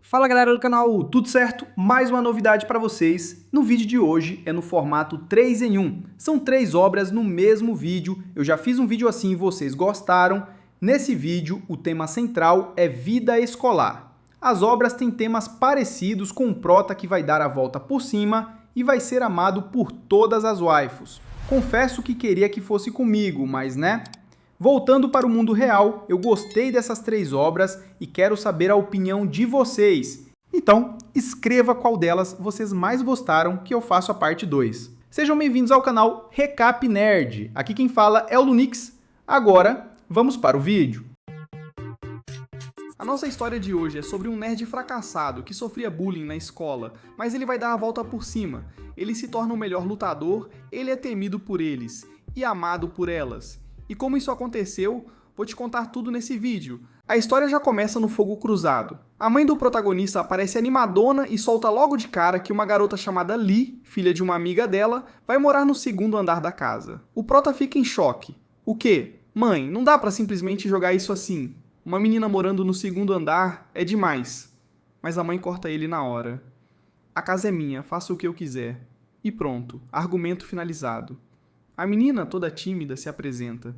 Fala galera do canal, tudo certo? Mais uma novidade para vocês. No vídeo de hoje é no formato 3 em 1. São 3 obras no mesmo vídeo. Eu já fiz um vídeo assim e vocês gostaram. Nesse vídeo, o tema central é vida escolar. As obras têm temas parecidos com o prota que vai dar a volta por cima e vai ser amado por todas as waifus. Confesso que queria que fosse comigo, mas né? Voltando para o mundo real, eu gostei dessas 3 obras e quero saber a opinião de vocês. Então, escreva qual delas vocês mais gostaram que eu faço a parte 2. Sejam bem-vindos ao canal Recap Nerd. Aqui quem fala é o Lunix. Agora, vamos para o vídeo. A nossa história de hoje é sobre um nerd fracassado que sofria bullying na escola, mas ele vai dar a volta por cima. Ele se torna o melhor lutador, ele é temido por eles e amado por elas. E como isso aconteceu, vou te contar tudo nesse vídeo. A história já começa no fogo cruzado. A mãe do protagonista aparece animadona e solta logo de cara que uma garota chamada Lee, filha de uma amiga dela, vai morar no segundo andar da casa. O prota fica em choque. O quê? Mãe, não dá pra simplesmente jogar isso assim. Uma menina morando no segundo andar é demais. Mas a mãe corta ele na hora. A casa é minha, faça o que eu quiser. E pronto, argumento finalizado. A menina, toda tímida, se apresenta.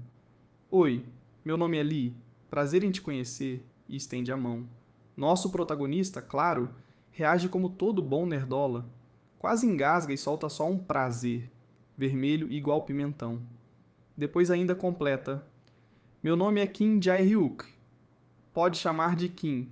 Oi, meu nome é Lee, prazer em te conhecer, e estende a mão. Nosso protagonista, claro, reage como todo bom nerdola. Quase engasga e solta só um prazer, vermelho igual pimentão. Depois ainda completa. Meu nome é Kim Jae-hyuk. Pode chamar de Kim.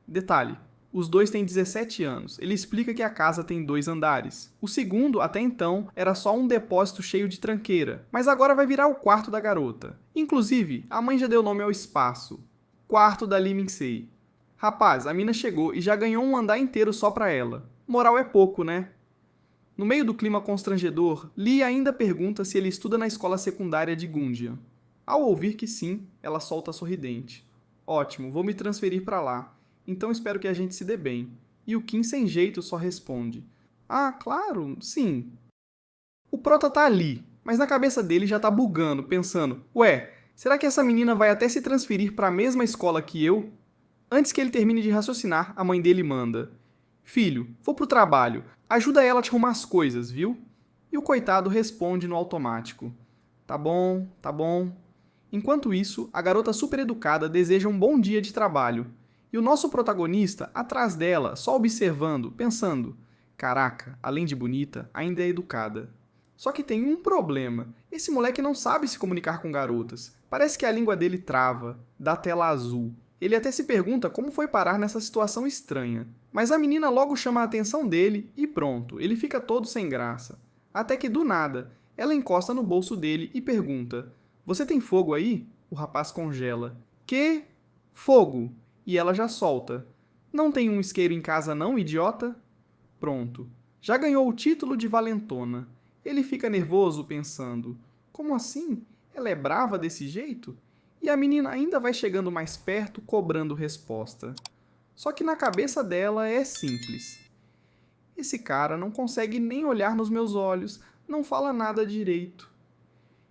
Detalhe. Os dois têm 17 anos. Ele explica que a casa tem 2 andares. O segundo, até então, era só um depósito cheio de tranqueira, mas agora vai virar o quarto da garota. Inclusive, a mãe já deu nome ao espaço. Quarto da Lee Min-sei. Rapaz, a mina chegou e já ganhou um andar inteiro só pra ela. Moral é pouco, né? No meio do clima constrangedor, Lee ainda pergunta se ele estuda na escola secundária de Gundian. Ao ouvir que sim, ela solta sorridente. Ótimo, vou me transferir pra lá. Então espero que a gente se dê bem. E o Kim sem jeito só responde. Ah, claro, sim. O prota tá ali, mas na cabeça dele já tá bugando, pensando, ué, será que essa menina vai até se transferir para a mesma escola que eu? Antes que ele termine de raciocinar, a mãe dele manda. Filho, vou pro trabalho, ajuda ela a te arrumar as coisas, viu? E o coitado responde no automático. Tá bom, tá bom. Enquanto isso, a garota supereducada deseja um bom dia de trabalho. E o nosso protagonista, atrás dela, só observando, pensando, caraca, além de bonita, ainda é educada. Só que tem um problema, esse moleque não sabe se comunicar com garotas. Parece que a língua dele trava, dá tela azul. Ele até se pergunta como foi parar nessa situação estranha. Mas a menina logo chama a atenção dele e pronto, ele fica todo sem graça. Até que do nada, ela encosta no bolso dele e pergunta, você tem fogo aí? O rapaz congela. Que? Fogo? E ela já solta. Não tem um isqueiro em casa não, idiota? Pronto. Já ganhou o título de valentona. Ele fica nervoso pensando, como assim? Ela é brava desse jeito? E a menina ainda vai chegando mais perto, cobrando resposta. Só que na cabeça dela é simples. Esse cara não consegue nem olhar nos meus olhos, não fala nada direito.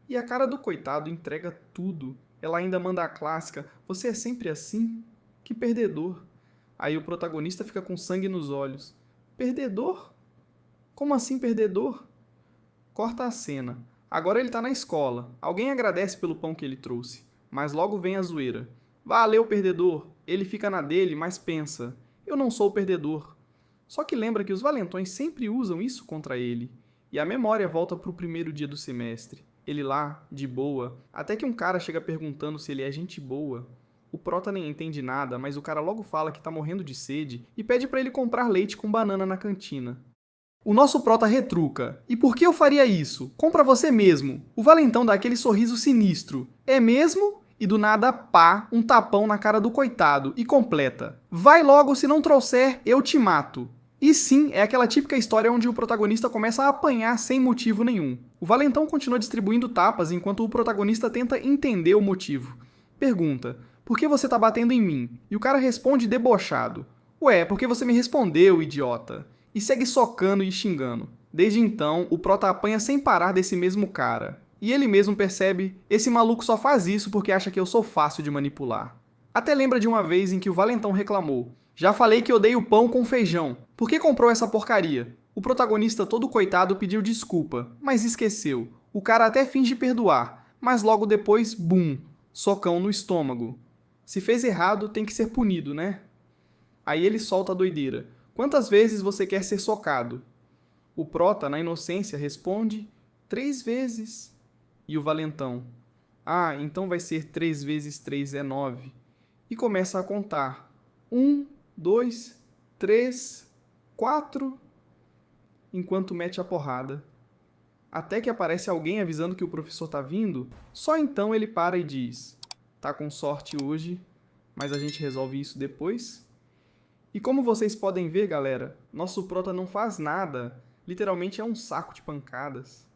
E a cara do coitado entrega tudo. Ela ainda manda a clássica, você é sempre assim? Que perdedor. Aí o protagonista fica com sangue nos olhos. Perdedor? Como assim perdedor? Corta a cena. Agora ele tá na escola. Alguém agradece pelo pão que ele trouxe. Mas logo vem a zoeira. Valeu, perdedor. Ele fica na dele, mas pensa. Eu não sou o perdedor. Só que lembra que os valentões sempre usam isso contra ele. E a memória volta pro primeiro dia do semestre. Ele lá, de boa. Até que um cara chega perguntando se ele é gente boa. O prota nem entende nada, mas o cara logo fala que tá morrendo de sede e pede pra ele comprar leite com banana na cantina. O nosso prota retruca. E por que eu faria isso? Compra você mesmo. O valentão dá aquele sorriso sinistro. É mesmo? E do nada, pá, um tapão na cara do coitado e completa. Vai logo, se não trouxer, eu te mato. E sim, é aquela típica história onde o protagonista começa a apanhar sem motivo nenhum. O valentão continua distribuindo tapas enquanto o protagonista tenta entender o motivo. Pergunta. Por que você tá batendo em mim? E o cara responde debochado. Ué, porque você me respondeu, idiota. E segue socando e xingando. Desde então, o prota apanha sem parar desse mesmo cara. E ele mesmo percebe, esse maluco só faz isso porque acha que eu sou fácil de manipular. Até lembra de uma vez em que o valentão reclamou. Já falei que odeio pão com feijão. Por que comprou essa porcaria? O protagonista todo coitado pediu desculpa, mas esqueceu. O cara até finge perdoar, mas logo depois, bum, socão no estômago. Se fez errado, tem que ser punido, né? Aí ele solta a doideira. Quantas vezes você quer ser socado? O prota, na inocência, responde: 3 vezes. E o valentão: ah, então vai ser 3 vezes 3 é 9. E começa a contar. 1, 2, 3, 4... enquanto mete a porrada. Até que aparece alguém avisando que o professor tá vindo, só então ele para e diz: tá com sorte hoje, mas a gente resolve isso depois. E como vocês podem ver, galera, nosso prota não faz nada, literalmente é um saco de pancadas.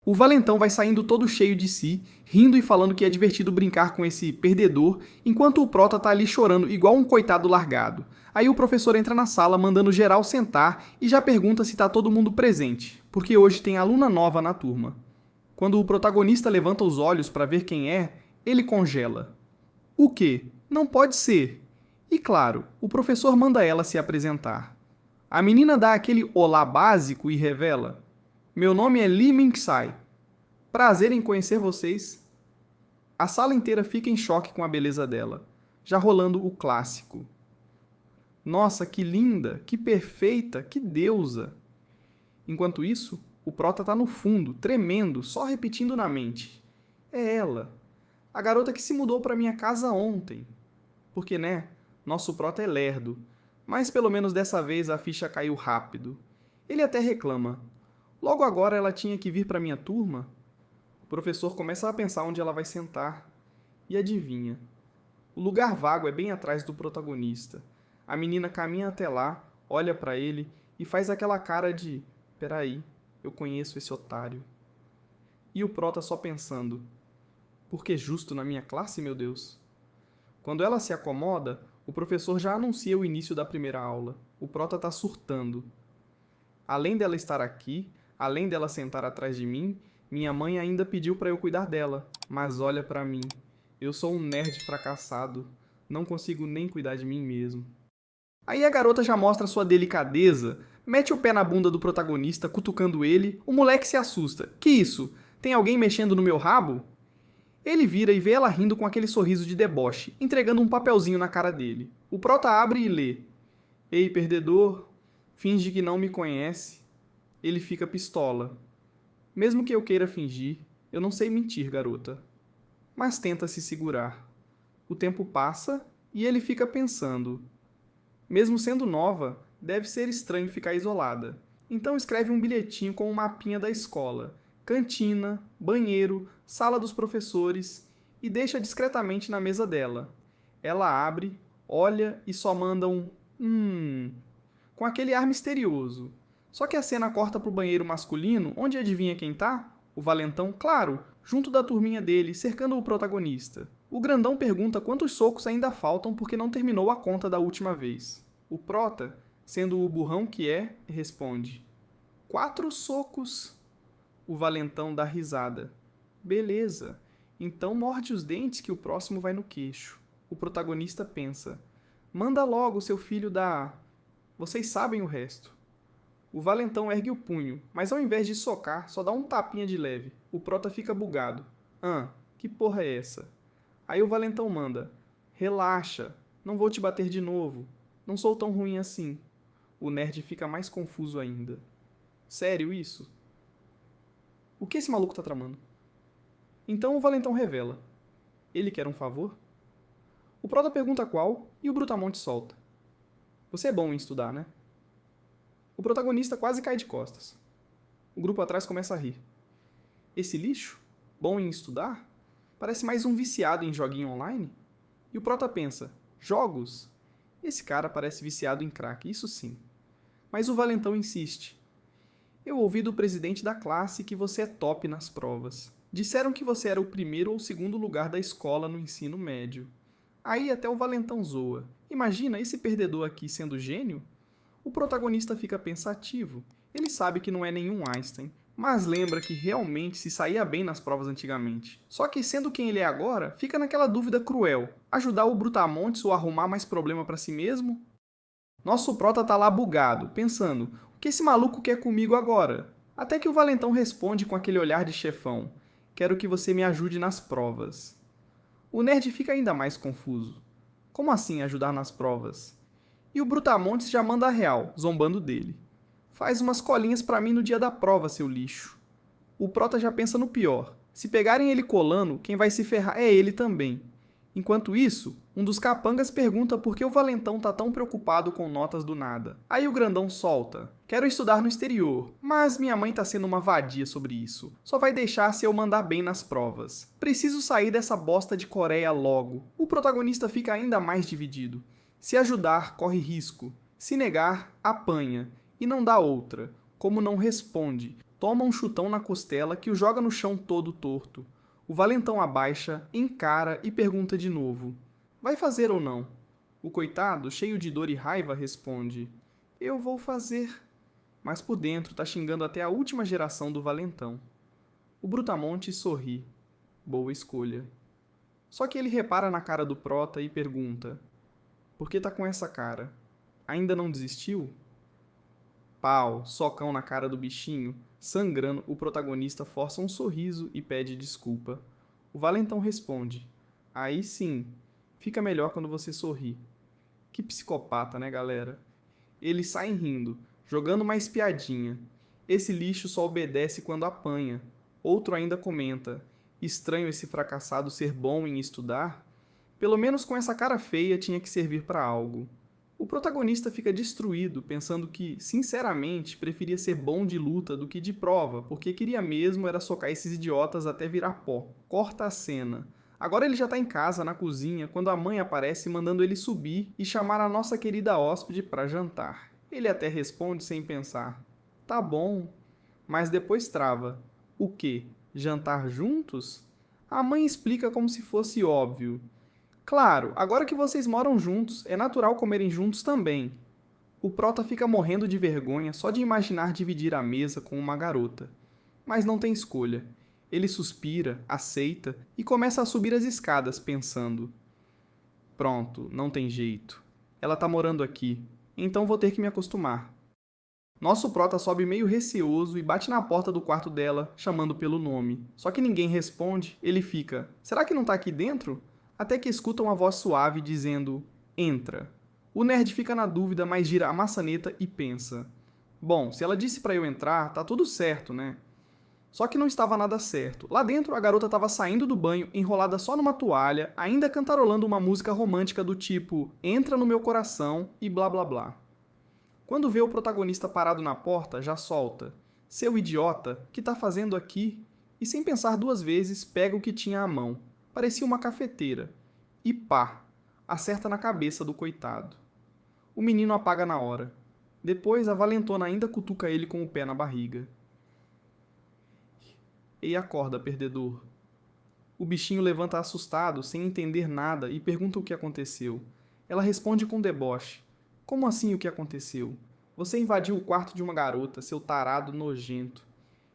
O valentão vai saindo todo cheio de si, rindo e falando que é divertido brincar com esse perdedor, enquanto o prota tá ali chorando igual um coitado largado. Aí o professor entra na sala mandando geral sentar e já pergunta se tá todo mundo presente, porque hoje tem aluna nova na turma. Quando o protagonista levanta os olhos para ver quem é, ele congela. O quê? Não pode ser. E claro, o professor manda ela se apresentar. A menina dá aquele olá básico e revela: meu nome é Lee Ming-sai. Prazer em conhecer vocês. A sala inteira fica em choque com a beleza dela, já rolando o clássico: nossa, que linda, que perfeita, que deusa. Enquanto isso, o prota tá no fundo, tremendo, só repetindo na mente: é ela, a garota que se mudou pra minha casa ontem. Porque, né, nosso prota é lerdo, mas pelo menos dessa vez a ficha caiu rápido. Ele até reclama: logo agora ela tinha que vir pra minha turma? O professor começa a pensar onde ela vai sentar. E adivinha? O lugar vago é bem atrás do protagonista. A menina caminha até lá, olha pra ele e faz aquela cara de: peraí, eu conheço esse otário. E o prota só pensando: por que justo na minha classe, meu Deus? Quando ela se acomoda, o professor já anuncia o início da primeira aula. O prota tá surtando. Além dela estar aqui, além dela sentar atrás de mim, minha mãe ainda pediu pra eu cuidar dela. Mas olha pra mim, eu sou um nerd fracassado, não consigo nem cuidar de mim mesmo. Aí a garota já mostra sua delicadeza, mete o pé na bunda do protagonista, cutucando ele, o moleque se assusta. Que isso? Tem alguém mexendo no meu rabo? Ele vira e vê ela rindo com aquele sorriso de deboche, entregando um papelzinho na cara dele. O prota abre e lê: ei, perdedor, finge que não me conhece. Ele fica pistola. Mesmo que eu queira fingir, eu não sei mentir, garota. Mas tenta se segurar. O tempo passa e ele fica pensando: mesmo sendo nova, deve ser estranho ficar isolada. Então escreve um bilhetinho com um mapinha da escola, cantina, banheiro, sala dos professores e deixa discretamente na mesa dela. Ela abre, olha e só manda um com aquele ar misterioso. Só que a cena corta pro banheiro masculino, onde adivinha quem tá? O valentão, claro, junto da turminha dele, cercando o protagonista. O grandão pergunta quantos socos ainda faltam porque não terminou a conta da última vez. O prota, sendo o burrão que é, responde: 4 socos. O valentão dá risada. Beleza, então morde os dentes que o próximo vai no queixo. O protagonista pensa: manda logo, seu filho da... Vocês sabem o resto. O valentão ergue o punho, mas ao invés de socar, só dá um tapinha de leve. O prota fica bugado. Que porra é essa? Aí o valentão manda: relaxa, não vou te bater de novo. Não sou tão ruim assim. O nerd fica mais confuso ainda. Sério isso? O que esse maluco tá tramando? Então o valentão revela: ele quer um favor? O prota pergunta qual e o brutamonte solta: você é bom em estudar, né? O protagonista quase cai de costas. O grupo atrás começa a rir. Esse lixo? Bom em estudar? Parece mais um viciado em joguinho online? E o prota pensa: jogos? Esse cara parece viciado em crack, isso sim. Mas o valentão insiste: eu ouvi do presidente da classe que você é top nas provas. Disseram que você era o primeiro ou segundo lugar da escola no ensino médio. Aí até o valentão zoa: imagina esse perdedor aqui sendo gênio? O protagonista fica pensativo. Ele sabe que não é nenhum Einstein, mas lembra que realmente se saía bem nas provas antigamente. Só que sendo quem ele é agora, fica naquela dúvida cruel: ajudar o Brutamontes ou arrumar mais problema pra si mesmo? Nosso prota tá lá bugado, pensando, o que esse maluco quer comigo agora? Até que o valentão responde com aquele olhar de chefão, quero que você me ajude nas provas. O nerd fica ainda mais confuso. Como assim ajudar nas provas? E o Brutamontes já manda a real, zombando dele. Faz umas colinhas pra mim no dia da prova, seu lixo. O prota já pensa no pior. Se pegarem ele colando, quem vai se ferrar é ele também. Enquanto isso, um dos capangas pergunta por que o valentão tá tão preocupado com notas do nada. Aí o grandão solta. Quero estudar no exterior, mas minha mãe tá sendo uma vadia sobre isso. Só vai deixar se eu mandar bem nas provas. Preciso sair dessa bosta de Coreia logo. O protagonista fica ainda mais dividido. Se ajudar, corre risco. Se negar, apanha. E não dá outra. Como não responde, toma um chutão na costela que o joga no chão todo torto. O valentão abaixa, encara e pergunta de novo. Vai fazer ou não? O coitado, cheio de dor e raiva, responde. Eu vou fazer. Mas por dentro tá xingando até a última geração do valentão. O Brutamontes sorri. Boa escolha. Só que ele repara na cara do prota e pergunta. Por que tá com essa cara? Ainda não desistiu? Pau, socão na cara do bichinho. Sangrando, o protagonista força um sorriso e pede desculpa. O valentão responde. Aí sim, fica melhor quando você sorri. Que psicopata, né, galera? Eles saem rindo, jogando mais piadinha. Esse lixo só obedece quando apanha. Outro ainda comenta. Estranho esse fracassado ser bom em estudar? Pelo menos com essa cara feia tinha que servir para algo. O protagonista fica destruído, pensando que, sinceramente, preferia ser bom de luta do que de prova, porque queria mesmo era socar esses idiotas até virar pó. Corta a cena. Agora ele já tá em casa, na cozinha, quando a mãe aparece mandando ele subir e chamar a nossa querida hóspede para jantar. Ele até responde sem pensar. Tá bom. Mas depois trava. O quê? Jantar juntos? A mãe explica como se fosse óbvio. Claro, agora que vocês moram juntos, é natural comerem juntos também. O prota fica morrendo de vergonha só de imaginar dividir a mesa com uma garota. Mas não tem escolha. Ele suspira, aceita e começa a subir as escadas, pensando: pronto, não tem jeito. Ela tá morando aqui, então vou ter que me acostumar. Nosso prota sobe meio receoso e bate na porta do quarto dela, chamando pelo nome. Só que ninguém responde, ele fica: será que não tá aqui dentro? Até que escuta uma voz suave dizendo: entra. O nerd fica na dúvida, mas gira a maçaneta e pensa: bom, se ela disse pra eu entrar, tá tudo certo, né? Só que não estava nada certo. Lá dentro, a garota estava saindo do banho, enrolada só numa toalha, ainda cantarolando uma música romântica do tipo Entra no meu coração e blá blá blá. Quando vê o protagonista parado na porta, já solta: seu idiota, que tá fazendo aqui? E sem pensar duas vezes, pega o que tinha à mão. Parecia uma cafeteira. E pá! Acerta na cabeça do coitado. O menino apaga na hora. Depois, a valentona ainda cutuca ele com o pé na barriga. E acorda, perdedor. O bichinho levanta assustado, sem entender nada, e pergunta o que aconteceu. Ela responde com deboche. Como assim o que aconteceu? Você invadiu o quarto de uma garota, seu tarado nojento.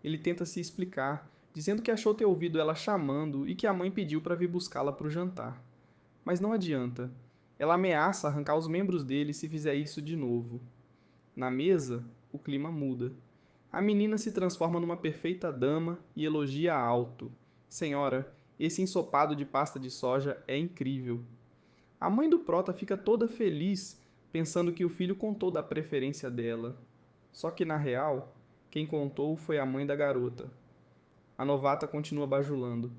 Ele tenta se explicar, dizendo que achou ter ouvido ela chamando e que a mãe pediu para vir buscá-la para o jantar. Mas não adianta. Ela ameaça arrancar os membros dele se fizer isso de novo. Na mesa, o clima muda. A menina se transforma numa perfeita dama e elogia alto. Senhora, esse ensopado de pasta de soja é incrível. A mãe do prota fica toda feliz, pensando que o filho contou da preferência dela. Só que, na real, quem contou foi a mãe da garota. A novata continua bajulando.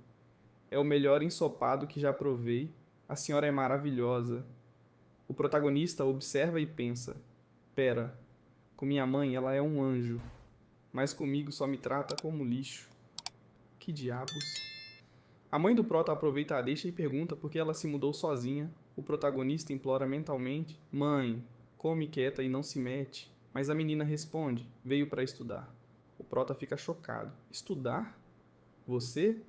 É o melhor ensopado que já provei. A senhora é maravilhosa. O protagonista observa e pensa. Pera, com minha mãe ela é um anjo, mas comigo só me trata como lixo. Que diabos? A mãe do prota aproveita a deixa e pergunta por que ela se mudou sozinha. O protagonista implora mentalmente. Mãe, come quieta e não se mete. Mas a menina responde. Veio para estudar. O prota fica chocado. Estudar? Você?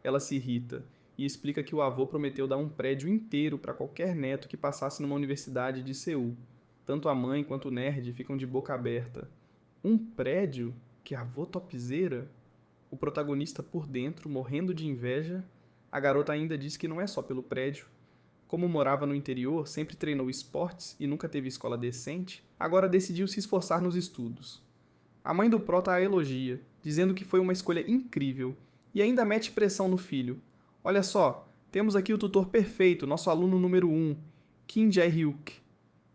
Ela se irrita e explica que o avô prometeu dar um prédio inteiro para qualquer neto que passasse numa universidade de Seul. Tanto a mãe quanto o nerd ficam de boca aberta. Um prédio? Que avô topzeira? O protagonista por dentro, morrendo de inveja. A garota ainda diz que não é só pelo prédio. Como morava no interior, sempre treinou esportes e nunca teve escola decente, agora decidiu se esforçar nos estudos. A mãe do Prota a elogia, dizendo que foi uma escolha incrível, e ainda mete pressão no filho. Olha só, temos aqui o tutor perfeito, nosso aluno número 1, Kim Jae-hyuk.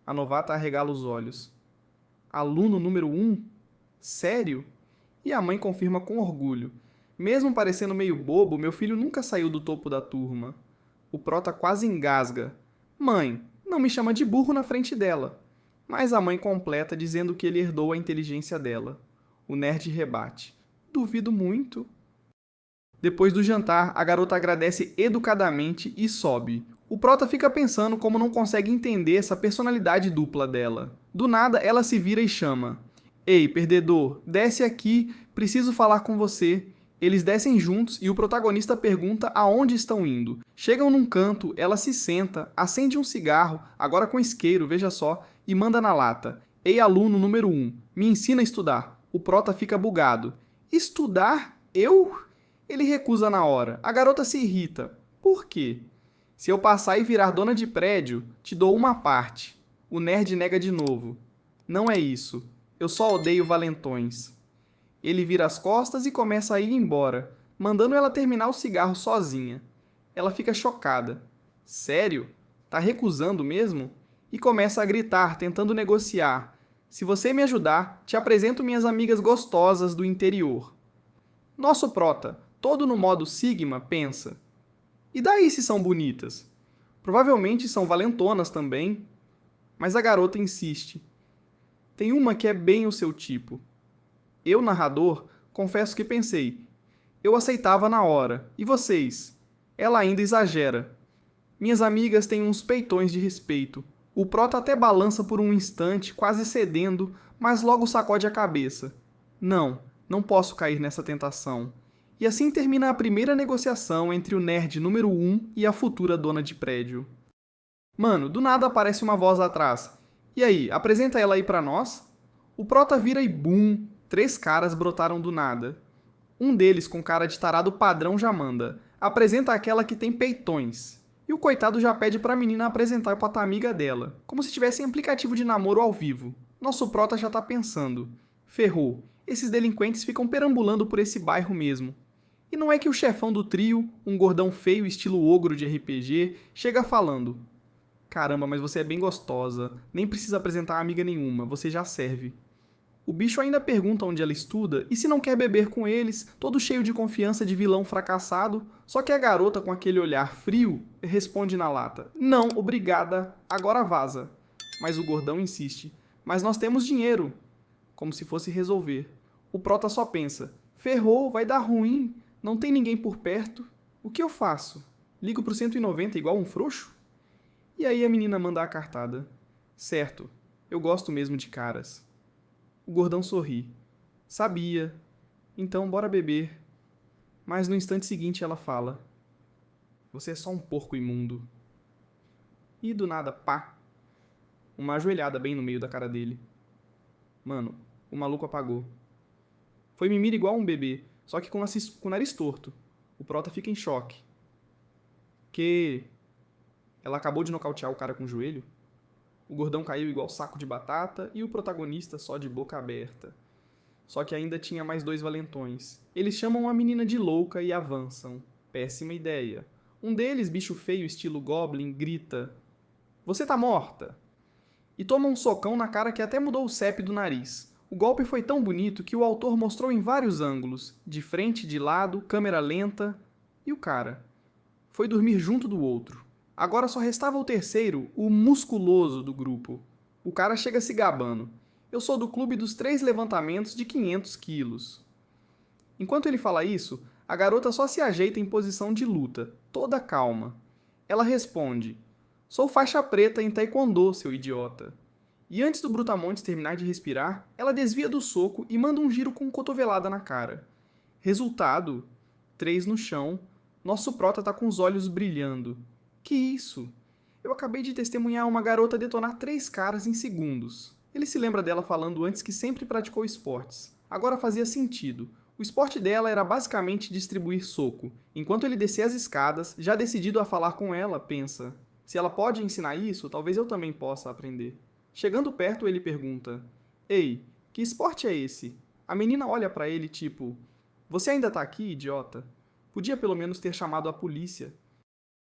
A novata arregala os olhos. Aluno número 1? Sério? E a mãe confirma com orgulho. Mesmo parecendo meio bobo, meu filho nunca saiu do topo da turma. O Prota quase engasga. Mãe, não me chama de burro na frente dela. Mas a mãe completa dizendo que ele herdou a inteligência dela. O nerd rebate. Duvido muito. Depois do jantar, a garota agradece educadamente e sobe. O Prota fica pensando como não consegue entender essa personalidade dupla dela. Do nada, ela se vira e chama. Ei, perdedor, desce aqui, preciso falar com você. Eles descem juntos e o protagonista pergunta aonde estão indo. Chegam num canto, ela se senta, acende um cigarro, agora com isqueiro, veja só, e manda na lata. Ei, aluno número 1, me ensina a estudar. O Prota fica bugado. Estudar? Eu? Ele recusa na hora. A garota se irrita. Por quê? Se eu passar e virar dona de prédio, te dou uma parte. O nerd nega de novo. Não é isso. Eu só odeio valentões. Ele vira as costas e começa a ir embora, mandando ela terminar o cigarro sozinha. Ela fica chocada. Sério? Tá recusando mesmo? E começa a gritar, tentando negociar. Se você me ajudar, te apresento minhas amigas gostosas do interior. Nosso Prota, todo no modo Sigma, pensa. E daí se são bonitas? Provavelmente são valentonas também. Mas a garota insiste. Tem uma que é bem o seu tipo. Eu, narrador, confesso que pensei. Eu aceitava na hora. E vocês? Ela ainda exagera. Minhas amigas têm uns peitões de respeito. O Prota até balança por um instante, quase cedendo, mas logo sacode a cabeça. Não posso cair nessa tentação. E assim termina a primeira negociação entre o nerd número 1 e a futura dona de prédio. Mano, do nada aparece uma voz atrás. E aí, apresenta ela aí pra nós? O Prota vira e bum, 3 caras brotaram do nada. Um deles, com cara de tarado padrão, já manda. Apresenta aquela que tem peitões. E o coitado já pede pra menina apresentar pra amiga dela, como se tivesse aplicativo de namoro ao vivo. Nosso Prota já tá pensando. Ferrou, esses delinquentes ficam perambulando por esse bairro mesmo. E não é que o chefão do trio, um gordão feio estilo ogro de RPG, chega falando. Caramba, mas você é bem gostosa, nem precisa apresentar amiga nenhuma, você já serve. O bicho ainda pergunta onde ela estuda e se não quer beber com eles, todo cheio de confiança de vilão fracassado, só que a garota com aquele olhar frio responde na lata. Não, obrigada, agora vaza. Mas o gordão insiste. Mas nós temos dinheiro. Como se fosse resolver. O Prota só pensa. Ferrou, vai dar ruim, não tem ninguém por perto. O que eu faço? Ligo pro 190 igual um frouxo? E aí a menina manda a cartada. Certo, eu gosto mesmo de caras. O gordão sorri. Sabia. Então, bora beber. Mas no instante seguinte ela fala. Você é só um porco imundo. E do nada, pá. Uma ajoelhada bem no meio da cara dele. Mano, o maluco apagou. Foi mimir igual um bebê, só que com o nariz torto. O Prota fica em choque. Que... Ela acabou de nocautear o cara com o joelho? O gordão caiu igual saco de batata e o protagonista só de boca aberta. Só que ainda tinha mais 2 valentões. Eles chamam a menina de louca e avançam. Péssima ideia. Um deles, bicho feio estilo Goblin, grita: Você tá morta! E toma um socão na cara que até mudou o CEP do nariz. O golpe foi tão bonito que o autor mostrou em vários ângulos. De frente, de lado, câmera lenta. E o cara? Foi dormir junto do outro. Agora só restava o terceiro, o musculoso do grupo. O cara chega se gabando. Eu sou do clube dos 3 levantamentos de 500 quilos. Enquanto ele fala isso, a garota só se ajeita em posição de luta, toda calma. Ela responde, sou faixa preta em taekwondo, seu idiota. E antes do Brutamontes terminar de respirar, ela desvia do soco e manda um giro com cotovelada na cara. Resultado, 3 no chão, nosso Prota tá com os olhos brilhando. Que isso? Eu acabei de testemunhar uma garota detonar 3 caras em segundos. Ele se lembra dela falando antes que sempre praticou esportes. Agora fazia sentido. O esporte dela era basicamente distribuir soco. Enquanto ele descia as escadas, já decidido a falar com ela, pensa. Se ela pode ensinar isso, talvez eu também possa aprender. Chegando perto, ele pergunta: Ei, que esporte é esse? A menina olha pra ele tipo: Você ainda tá aqui, idiota? Podia pelo menos ter chamado a polícia.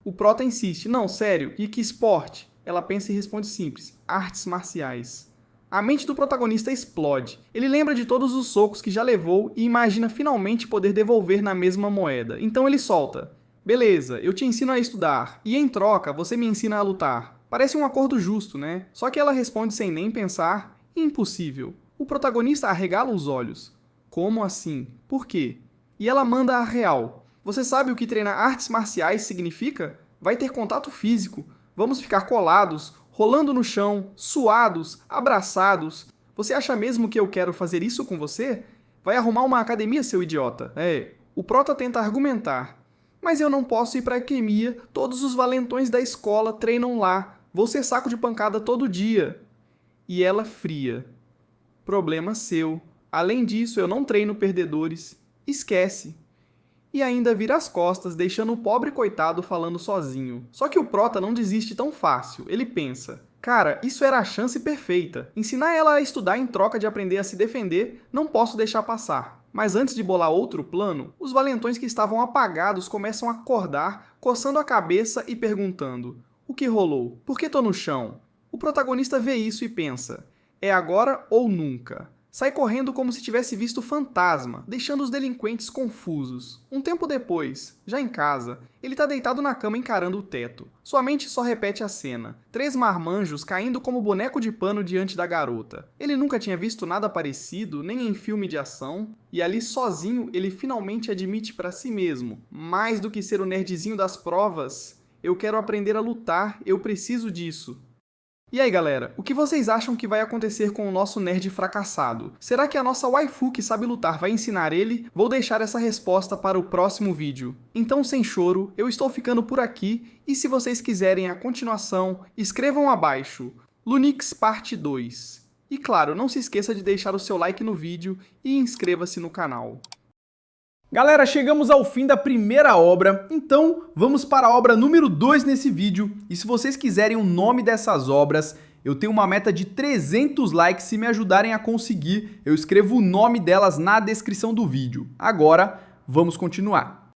O prota insiste: Não, sério, e que esporte? Ela pensa e responde simples: artes marciais. A mente do protagonista explode. Ele lembra de todos os socos que já levou e imagina finalmente poder devolver na mesma moeda. Então ele solta: Beleza, eu te ensino a estudar, e em troca você me ensina a lutar. Parece um acordo justo, né? Só que ela responde sem nem pensar: Impossível. O protagonista arregala os olhos. Como assim? Por quê? E ela manda a real: Você sabe o que treinar artes marciais significa? Vai ter contato físico. Vamos ficar colados, rolando no chão, suados, abraçados. Você acha mesmo que eu quero fazer isso com você? Vai arrumar uma academia, seu idiota. O prota tenta argumentar. Mas eu não posso ir pra academia, todos os valentões da escola treinam lá. Vou ser saco de pancada todo dia. E ela fria. Problema seu. Além disso, eu não treino perdedores. Esquece. E ainda vira as costas, deixando o pobre coitado falando sozinho. Só que o prota não desiste tão fácil. Ele pensa: Cara, isso era a chance perfeita. Ensinar ela a estudar em troca de aprender a se defender, não posso deixar passar. Mas antes de bolar outro plano, os valentões que estavam apagados começam a acordar, coçando a cabeça e perguntando: O que rolou? Por que tô no chão? O protagonista vê isso e pensa: É agora ou nunca. Sai correndo como se tivesse visto fantasma, deixando os delinquentes confusos. Um tempo depois, já em casa, ele tá deitado na cama encarando o teto. Sua mente só repete a cena: 3 marmanjos caindo como boneco de pano diante da garota. Ele nunca tinha visto nada parecido, nem em filme de ação, e ali sozinho ele finalmente admite pra si mesmo: mais do que ser o nerdzinho das provas, eu quero aprender a lutar, eu preciso disso. E aí galera, o que vocês acham que vai acontecer com o nosso nerd fracassado? Será que a nossa waifu que sabe lutar vai ensinar ele? Vou deixar essa resposta para o próximo vídeo. Então sem choro, eu estou ficando por aqui, e se vocês quiserem a continuação, escrevam abaixo: Lunix Parte 2. E claro, não se esqueça de deixar o seu like no vídeo e inscreva-se no canal. Galera, chegamos ao fim da primeira obra, então vamos para a obra número 2 nesse vídeo. E se vocês quiserem o nome dessas obras, eu tenho uma meta de 300 likes. Se me ajudarem a conseguir, eu escrevo o nome delas na descrição do vídeo. Agora, vamos continuar.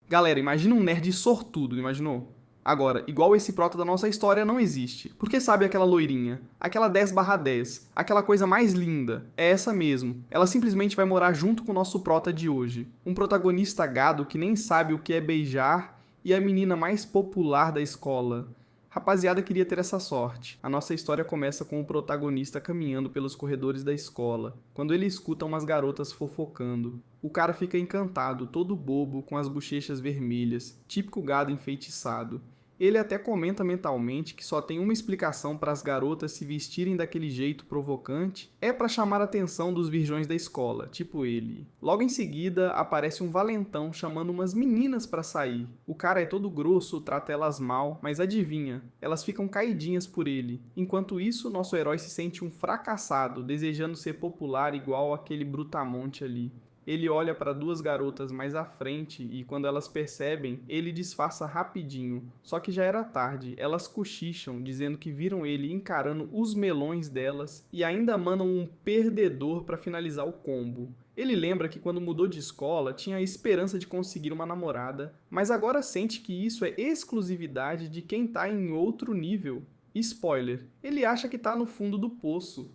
Galera, imagina um nerd sortudo, imaginou? Agora, igual esse prota da nossa história não existe. Porque sabe aquela loirinha? Aquela 10/10. Aquela coisa mais linda. É essa mesmo. Ela simplesmente vai morar junto com o nosso prota de hoje. Um protagonista gado que nem sabe o que é beijar e a menina mais popular da escola. Rapaziada, queria ter essa sorte. A nossa história começa com o protagonista caminhando pelos corredores da escola, quando ele escuta umas garotas fofocando. O cara fica encantado, todo bobo, com as bochechas vermelhas, típico gado enfeitiçado. Ele até comenta mentalmente que só tem uma explicação para as garotas se vestirem daquele jeito provocante, é para chamar a atenção dos virgões da escola, tipo ele. Logo em seguida, aparece um valentão chamando umas meninas para sair. O cara é todo grosso, trata elas mal, mas adivinha, elas ficam caidinhas por ele. Enquanto isso, nosso herói se sente um fracassado, desejando ser popular igual aquele brutamonte ali. Ele olha para 2 garotas mais à frente e, quando elas percebem, ele disfarça rapidinho. Só que já era tarde, elas cochicham, dizendo que viram ele encarando os melões delas e ainda mandam um perdedor para finalizar o combo. Ele lembra que quando mudou de escola tinha a esperança de conseguir uma namorada, mas agora sente que isso é exclusividade de quem tá em outro nível. Spoiler, ele acha que tá no fundo do poço.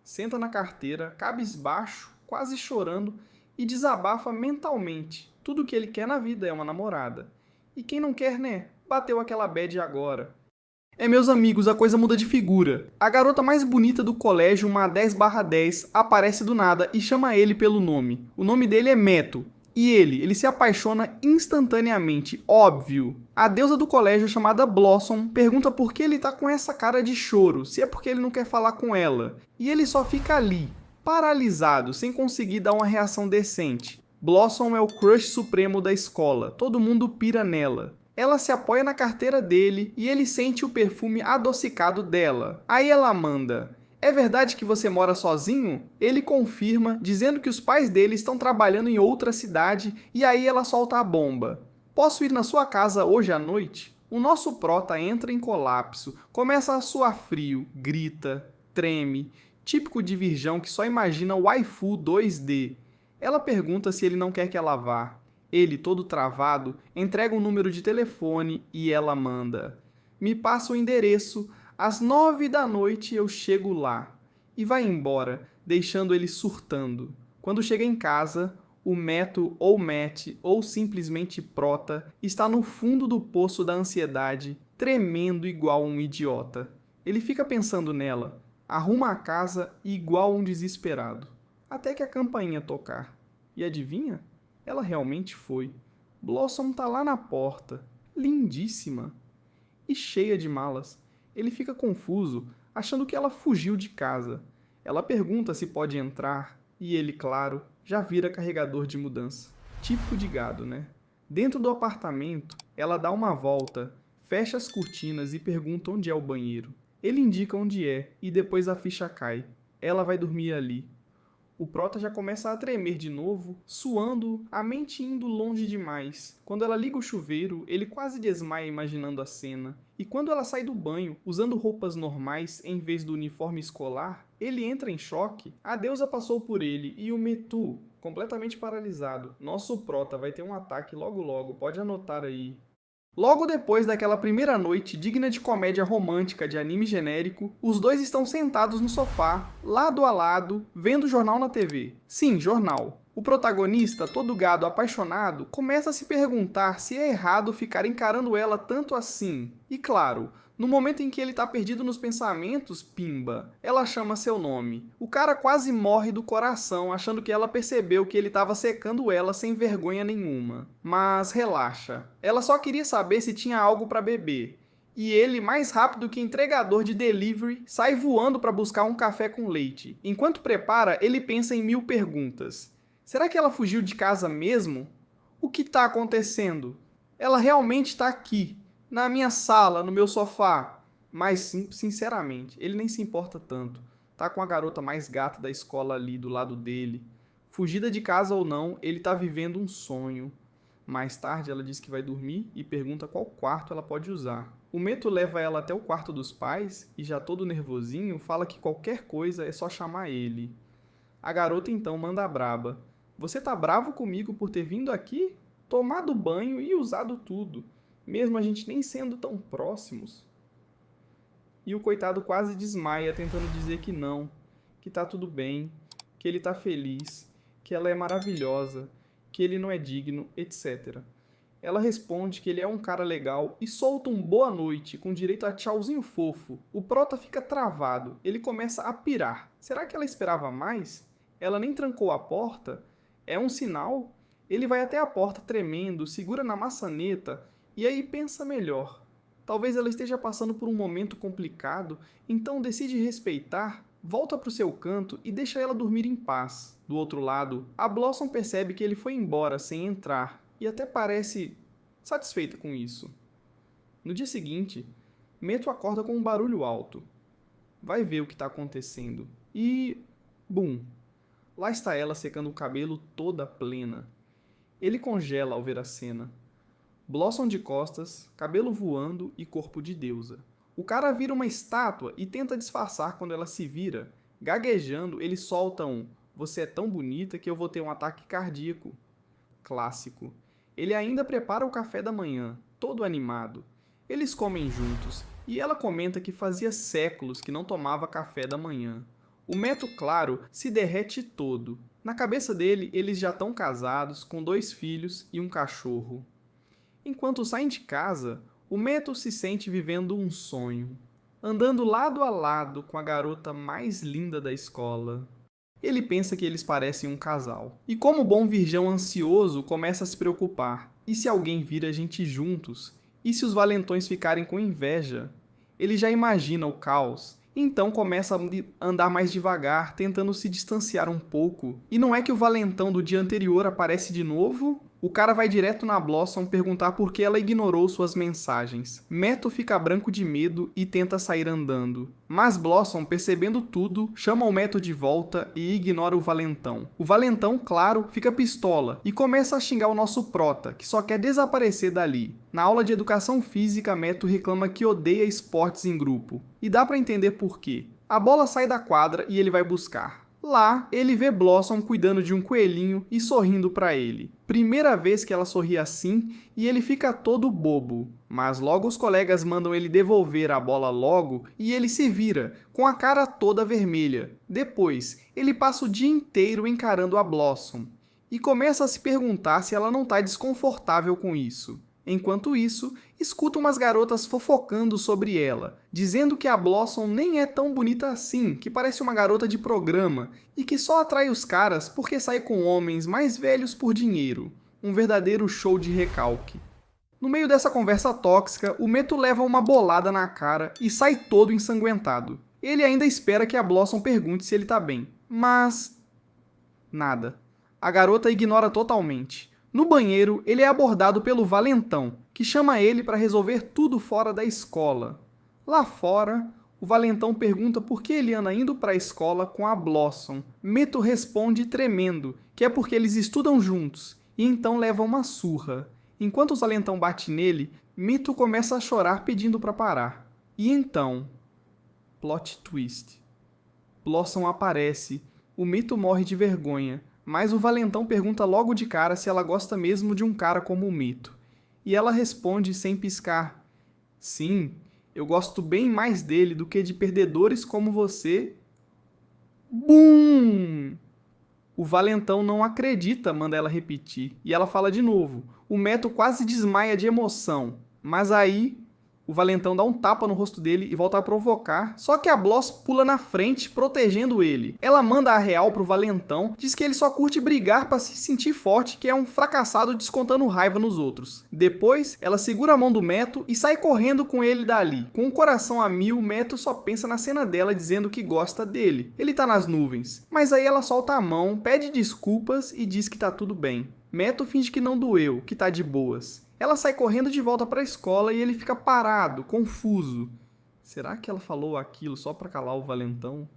Senta na carteira, cabisbaixo, quase chorando, e desabafa mentalmente. Tudo que ele quer na vida é uma namorada. E quem não quer, né? Bateu aquela bad agora. Meus amigos, a coisa muda de figura. A garota mais bonita do colégio, uma 10/10, aparece do nada e chama ele pelo nome. O nome dele é Meto. E ele se apaixona instantaneamente, óbvio. A deusa do colégio, chamada Blossom, pergunta por que ele tá com essa cara de choro, se é porque ele não quer falar com ela. E ele só fica ali, paralisado, sem conseguir dar uma reação decente. Blossom é o crush supremo da escola, todo mundo pira nela. Ela se apoia na carteira dele e ele sente o perfume adocicado dela. Aí ela manda: É verdade que você mora sozinho? Ele confirma, dizendo que os pais dele estão trabalhando em outra cidade, e aí ela solta a bomba: Posso ir na sua casa hoje à noite? O nosso prota entra em colapso, começa a suar frio, grita, treme, típico de virgão que só imagina waifu 2D. Ela pergunta se ele não quer que ela vá. Ele, todo travado, entrega um número de telefone e ela manda: me passa o endereço, às 9 da noite eu chego lá. E vai embora, deixando ele surtando. Quando chega em casa, o Meto ou Matt, ou simplesmente Prota, está no fundo do poço da ansiedade, tremendo igual um idiota. Ele fica pensando nela, arruma a casa igual um desesperado. Até que a campainha tocar. E adivinha? Ela realmente foi. Blossom tá lá na porta, lindíssima e cheia de malas. Ele fica confuso, achando que ela fugiu de casa. Ela pergunta se pode entrar, e ele, claro, já vira carregador de mudança. Típico de gado, né? Dentro do apartamento, ela dá uma volta, fecha as cortinas e pergunta onde é o banheiro. Ele indica onde é, e depois a ficha cai. Ela vai dormir ali. O Prota já começa a tremer de novo, suando, a mente indo longe demais. Quando ela liga o chuveiro, ele quase desmaia imaginando a cena. E quando ela sai do banho, usando roupas normais em vez do uniforme escolar, ele entra em choque. A deusa passou por ele e o Metu, completamente paralisado. Nosso Prota vai ter um ataque logo logo, pode anotar aí. Logo depois daquela primeira noite digna de comédia romântica de anime genérico, os dois estão sentados no sofá, lado a lado, vendo jornal na TV. Sim, jornal. O protagonista, todo gado apaixonado, começa a se perguntar se é errado ficar encarando ela tanto assim. E claro, no momento em que ele tá perdido nos pensamentos, pimba, ela chama seu nome. O cara quase morre do coração, achando que ela percebeu que ele tava secando ela sem vergonha nenhuma. Mas relaxa, ela só queria saber se tinha algo pra beber. E ele, mais rápido que entregador de delivery, sai voando pra buscar um café com leite. Enquanto prepara, ele pensa em 1000 perguntas. Será que ela fugiu de casa mesmo? O que tá acontecendo? Ela realmente tá aqui, na minha sala, no meu sofá. Mas, sinceramente, ele nem se importa tanto. Tá com a garota mais gata da escola ali do lado dele. Fugida de casa ou não, ele tá vivendo um sonho. Mais tarde, ela diz que vai dormir e pergunta qual quarto ela pode usar. O Meto leva ela até o quarto dos pais e, já todo nervosinho, fala que qualquer coisa é só chamar ele. A garota então manda a braba: você tá bravo comigo por ter vindo aqui? Tomado banho e usado tudo, mesmo a gente nem sendo tão próximos. E o coitado quase desmaia, tentando dizer que não, que tá tudo bem, que ele tá feliz, que ela é maravilhosa, que ele não é digno, etc. Ela responde que ele é um cara legal e solta um boa noite, com direito a tchauzinho fofo. O Prota fica travado, ele começa a pirar. Será que ela esperava mais? Ela nem trancou a porta? É um sinal? Ele vai até a porta tremendo, segura na maçaneta e aí pensa melhor. Talvez ela esteja passando por um momento complicado, então decide respeitar, volta para o seu canto e deixa ela dormir em paz. Do outro lado, a Blossom percebe que ele foi embora sem entrar e até parece satisfeita com isso. No dia seguinte, Meto acorda com um barulho alto. Vai ver o que está acontecendo e... bum! Lá está ela secando o cabelo toda plena. Ele congela ao ver a cena. Blossom de costas, cabelo voando e corpo de deusa. O cara vira uma estátua e tenta disfarçar quando ela se vira. Gaguejando, ele solta um: você é tão bonita que eu vou ter um ataque cardíaco. Clássico. Ele ainda prepara o café da manhã, todo animado. Eles comem juntos, e ela comenta que fazia séculos que não tomava café da manhã. O Meto, claro, se derrete todo. Na cabeça dele, eles já estão casados, com 2 filhos e um cachorro. Enquanto saem de casa, o Meto se sente vivendo um sonho, andando lado a lado com a garota mais linda da escola. Ele pensa que eles parecem um casal. E como bom virgão ansioso, começa a se preocupar. E se alguém vir a gente juntos? E se os valentões ficarem com inveja? Ele já imagina o caos. Então começa a andar mais devagar, tentando se distanciar um pouco. E não é que o valentão do dia anterior aparece de novo? O cara vai direto na Blossom perguntar por que ela ignorou suas mensagens. Metto fica branco de medo e tenta sair andando. Mas Blossom, percebendo tudo, chama o Metto de volta e ignora o valentão. O valentão, claro, fica pistola e começa a xingar o nosso prota, que só quer desaparecer dali. Na aula de educação física, Metto reclama que odeia esportes em grupo. E dá pra entender por quê. A bola sai da quadra e ele vai buscar. Lá, ele vê Blossom cuidando de um coelhinho e sorrindo pra ele. Primeira vez que ela sorri assim e ele fica todo bobo. Mas logo os colegas mandam ele devolver a bola logo e ele se vira, com a cara toda vermelha. Depois, ele passa o dia inteiro encarando a Blossom e começa a se perguntar se ela não tá desconfortável com isso. Enquanto isso, escuta umas garotas fofocando sobre ela, dizendo que a Blossom nem é tão bonita assim, que parece uma garota de programa, e que só atrai os caras porque sai com homens mais velhos por dinheiro. Um verdadeiro show de recalque. No meio dessa conversa tóxica, o Metto leva uma bolada na cara e sai todo ensanguentado. Ele ainda espera que a Blossom pergunte se ele tá bem, mas... nada. A garota ignora totalmente. No banheiro, ele é abordado pelo valentão, que chama ele para resolver tudo fora da escola. Lá fora, o valentão pergunta por que ele anda indo para a escola com a Blossom. Metto responde tremendo, que é porque eles estudam juntos, e então leva uma surra. Enquanto o valentão bate nele, Metto começa a chorar pedindo para parar. E então... plot twist. Blossom aparece, o Metto morre de vergonha, mas o valentão pergunta logo de cara se ela gosta mesmo de um cara como o Metto. E ela responde sem piscar: sim, eu gosto bem mais dele do que de perdedores como você. Bum! O valentão não acredita, manda ela repetir, e ela fala de novo. O Metto quase desmaia de emoção, mas aí... o valentão dá um tapa no rosto dele e volta a provocar, só que a Bloss pula na frente, protegendo ele. Ela manda a real pro valentão, diz que ele só curte brigar pra se sentir forte, que é um fracassado descontando raiva nos outros. Depois, ela segura a mão do Metto e sai correndo com ele dali. Com o coração a mil, Metto só pensa na cena dela dizendo que gosta dele. Ele tá nas nuvens. Mas aí ela solta a mão, pede desculpas e diz que tá tudo bem. Metto finge que não doeu, que tá de boas. Ela sai correndo de volta para a escola e ele fica parado, confuso. Será que ela falou aquilo só para calar o valentão?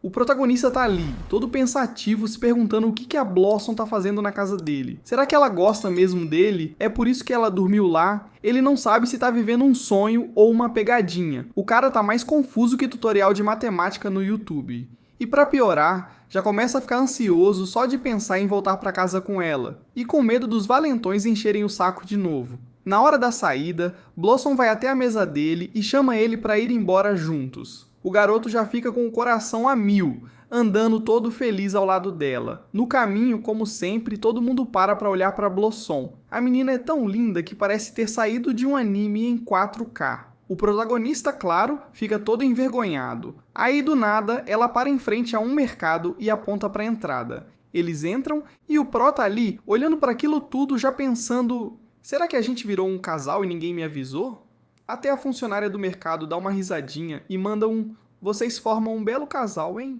O protagonista tá ali, todo pensativo, se perguntando o que a Blossom tá fazendo na casa dele. Será que ela gosta mesmo dele? É por isso que ela dormiu lá? Ele não sabe se tá vivendo um sonho ou uma pegadinha. O cara tá mais confuso que tutorial de matemática no YouTube. E pra piorar, já começa a ficar ansioso só de pensar em voltar pra casa com ela, e com medo dos valentões encherem o saco de novo. Na hora da saída, Blossom vai até a mesa dele e chama ele pra ir embora juntos. O garoto já fica com o coração a mil, andando todo feliz ao lado dela. No caminho, como sempre, todo mundo para pra olhar pra Blossom. A menina é tão linda que parece ter saído de um anime em 4K. O protagonista, claro, fica todo envergonhado. Aí, do nada, ela para em frente a um mercado e aponta para a entrada. Eles entram e o prota ali, olhando para aquilo tudo, já pensando: será que a gente virou um casal e ninguém me avisou? Até a funcionária do mercado dá uma risadinha e manda um: vocês formam um belo casal, hein?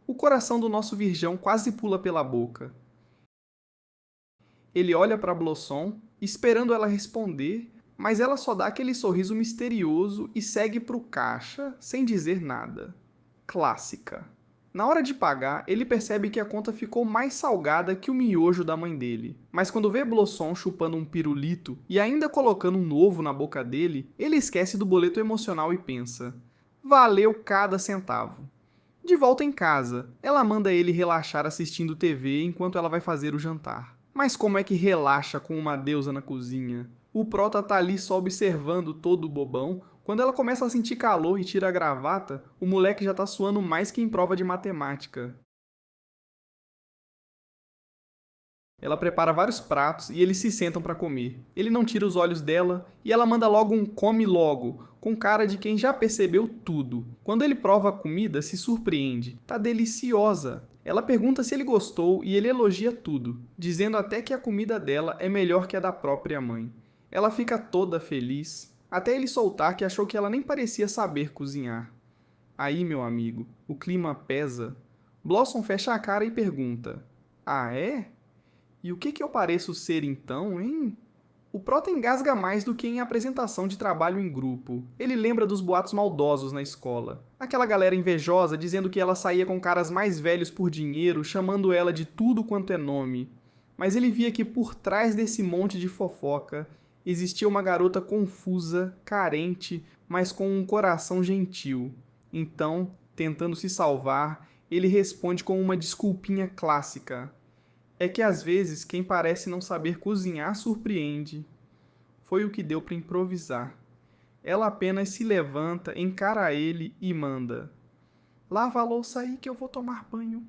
O coração do nosso virgão quase pula pela boca. Ele olha para Blossom, esperando ela responder, mas ela só dá aquele sorriso misterioso e segue pro caixa, sem dizer nada. Clássica. Na hora de pagar, ele percebe que a conta ficou mais salgada que o miojo da mãe dele. Mas quando vê Blossom chupando um pirulito e ainda colocando um novo na boca dele, ele esquece do boleto emocional e pensa: valeu cada centavo. De volta em casa, ela manda ele relaxar assistindo TV enquanto ela vai fazer o jantar. Mas como é que relaxa com uma deusa na cozinha? O prota tá ali só observando todo bobão. Quando ela começa a sentir calor e tira a gravata, o moleque já tá suando mais que em prova de matemática. Ela prepara vários pratos e eles se sentam para comer. Ele não tira os olhos dela e ela manda logo um come logo, com cara de quem já percebeu tudo. Quando ele prova a comida, se surpreende. Tá deliciosa. Ela pergunta se ele gostou e ele elogia tudo, dizendo até que a comida dela é melhor que a da própria mãe. Ela fica toda feliz, até ele soltar que achou que ela nem parecia saber cozinhar. Aí, meu amigo, o clima pesa. Blossom fecha a cara e pergunta: ah, é? E o que eu pareço ser então, hein? O Prota engasga mais do que em apresentação de trabalho em grupo. Ele lembra dos boatos maldosos na escola. Aquela galera invejosa dizendo que ela saía com caras mais velhos por dinheiro, chamando ela de tudo quanto é nome. Mas ele via que por trás desse monte de fofoca existia uma garota confusa, carente, mas com um coração gentil. Então, tentando se salvar, ele responde com uma desculpinha clássica. É que às vezes quem parece não saber cozinhar surpreende. Foi o que deu para improvisar. Ela apenas se levanta, encara ele e manda: lava a louça aí que eu vou tomar banho.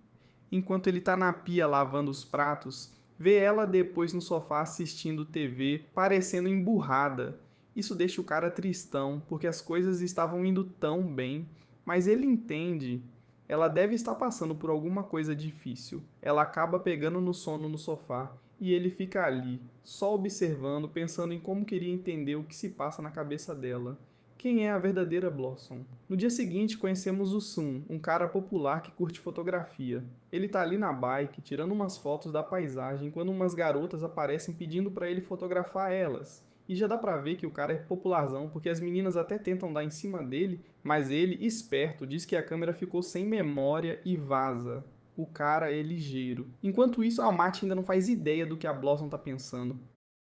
Enquanto ele tá na pia lavando os pratos, vê ela depois no sofá assistindo TV, parecendo emburrada. Isso deixa o cara tristão, porque as coisas estavam indo tão bem, mas ele entende. Ela deve estar passando por alguma coisa difícil. Ela acaba pegando no sono no sofá e ele fica ali, só observando, pensando em como queria entender o que se passa na cabeça dela. Quem é a verdadeira Blossom? No dia seguinte, conhecemos o Sun, um cara popular que curte fotografia. Ele tá ali na bike, tirando umas fotos da paisagem, quando umas garotas aparecem pedindo pra ele fotografar elas. E já dá pra ver que o cara é popularzão, porque as meninas até tentam dar em cima dele, mas ele, esperto, diz que a câmera ficou sem memória e vaza. O cara é ligeiro. Enquanto isso, a Matt ainda não faz ideia do que a Blossom tá pensando.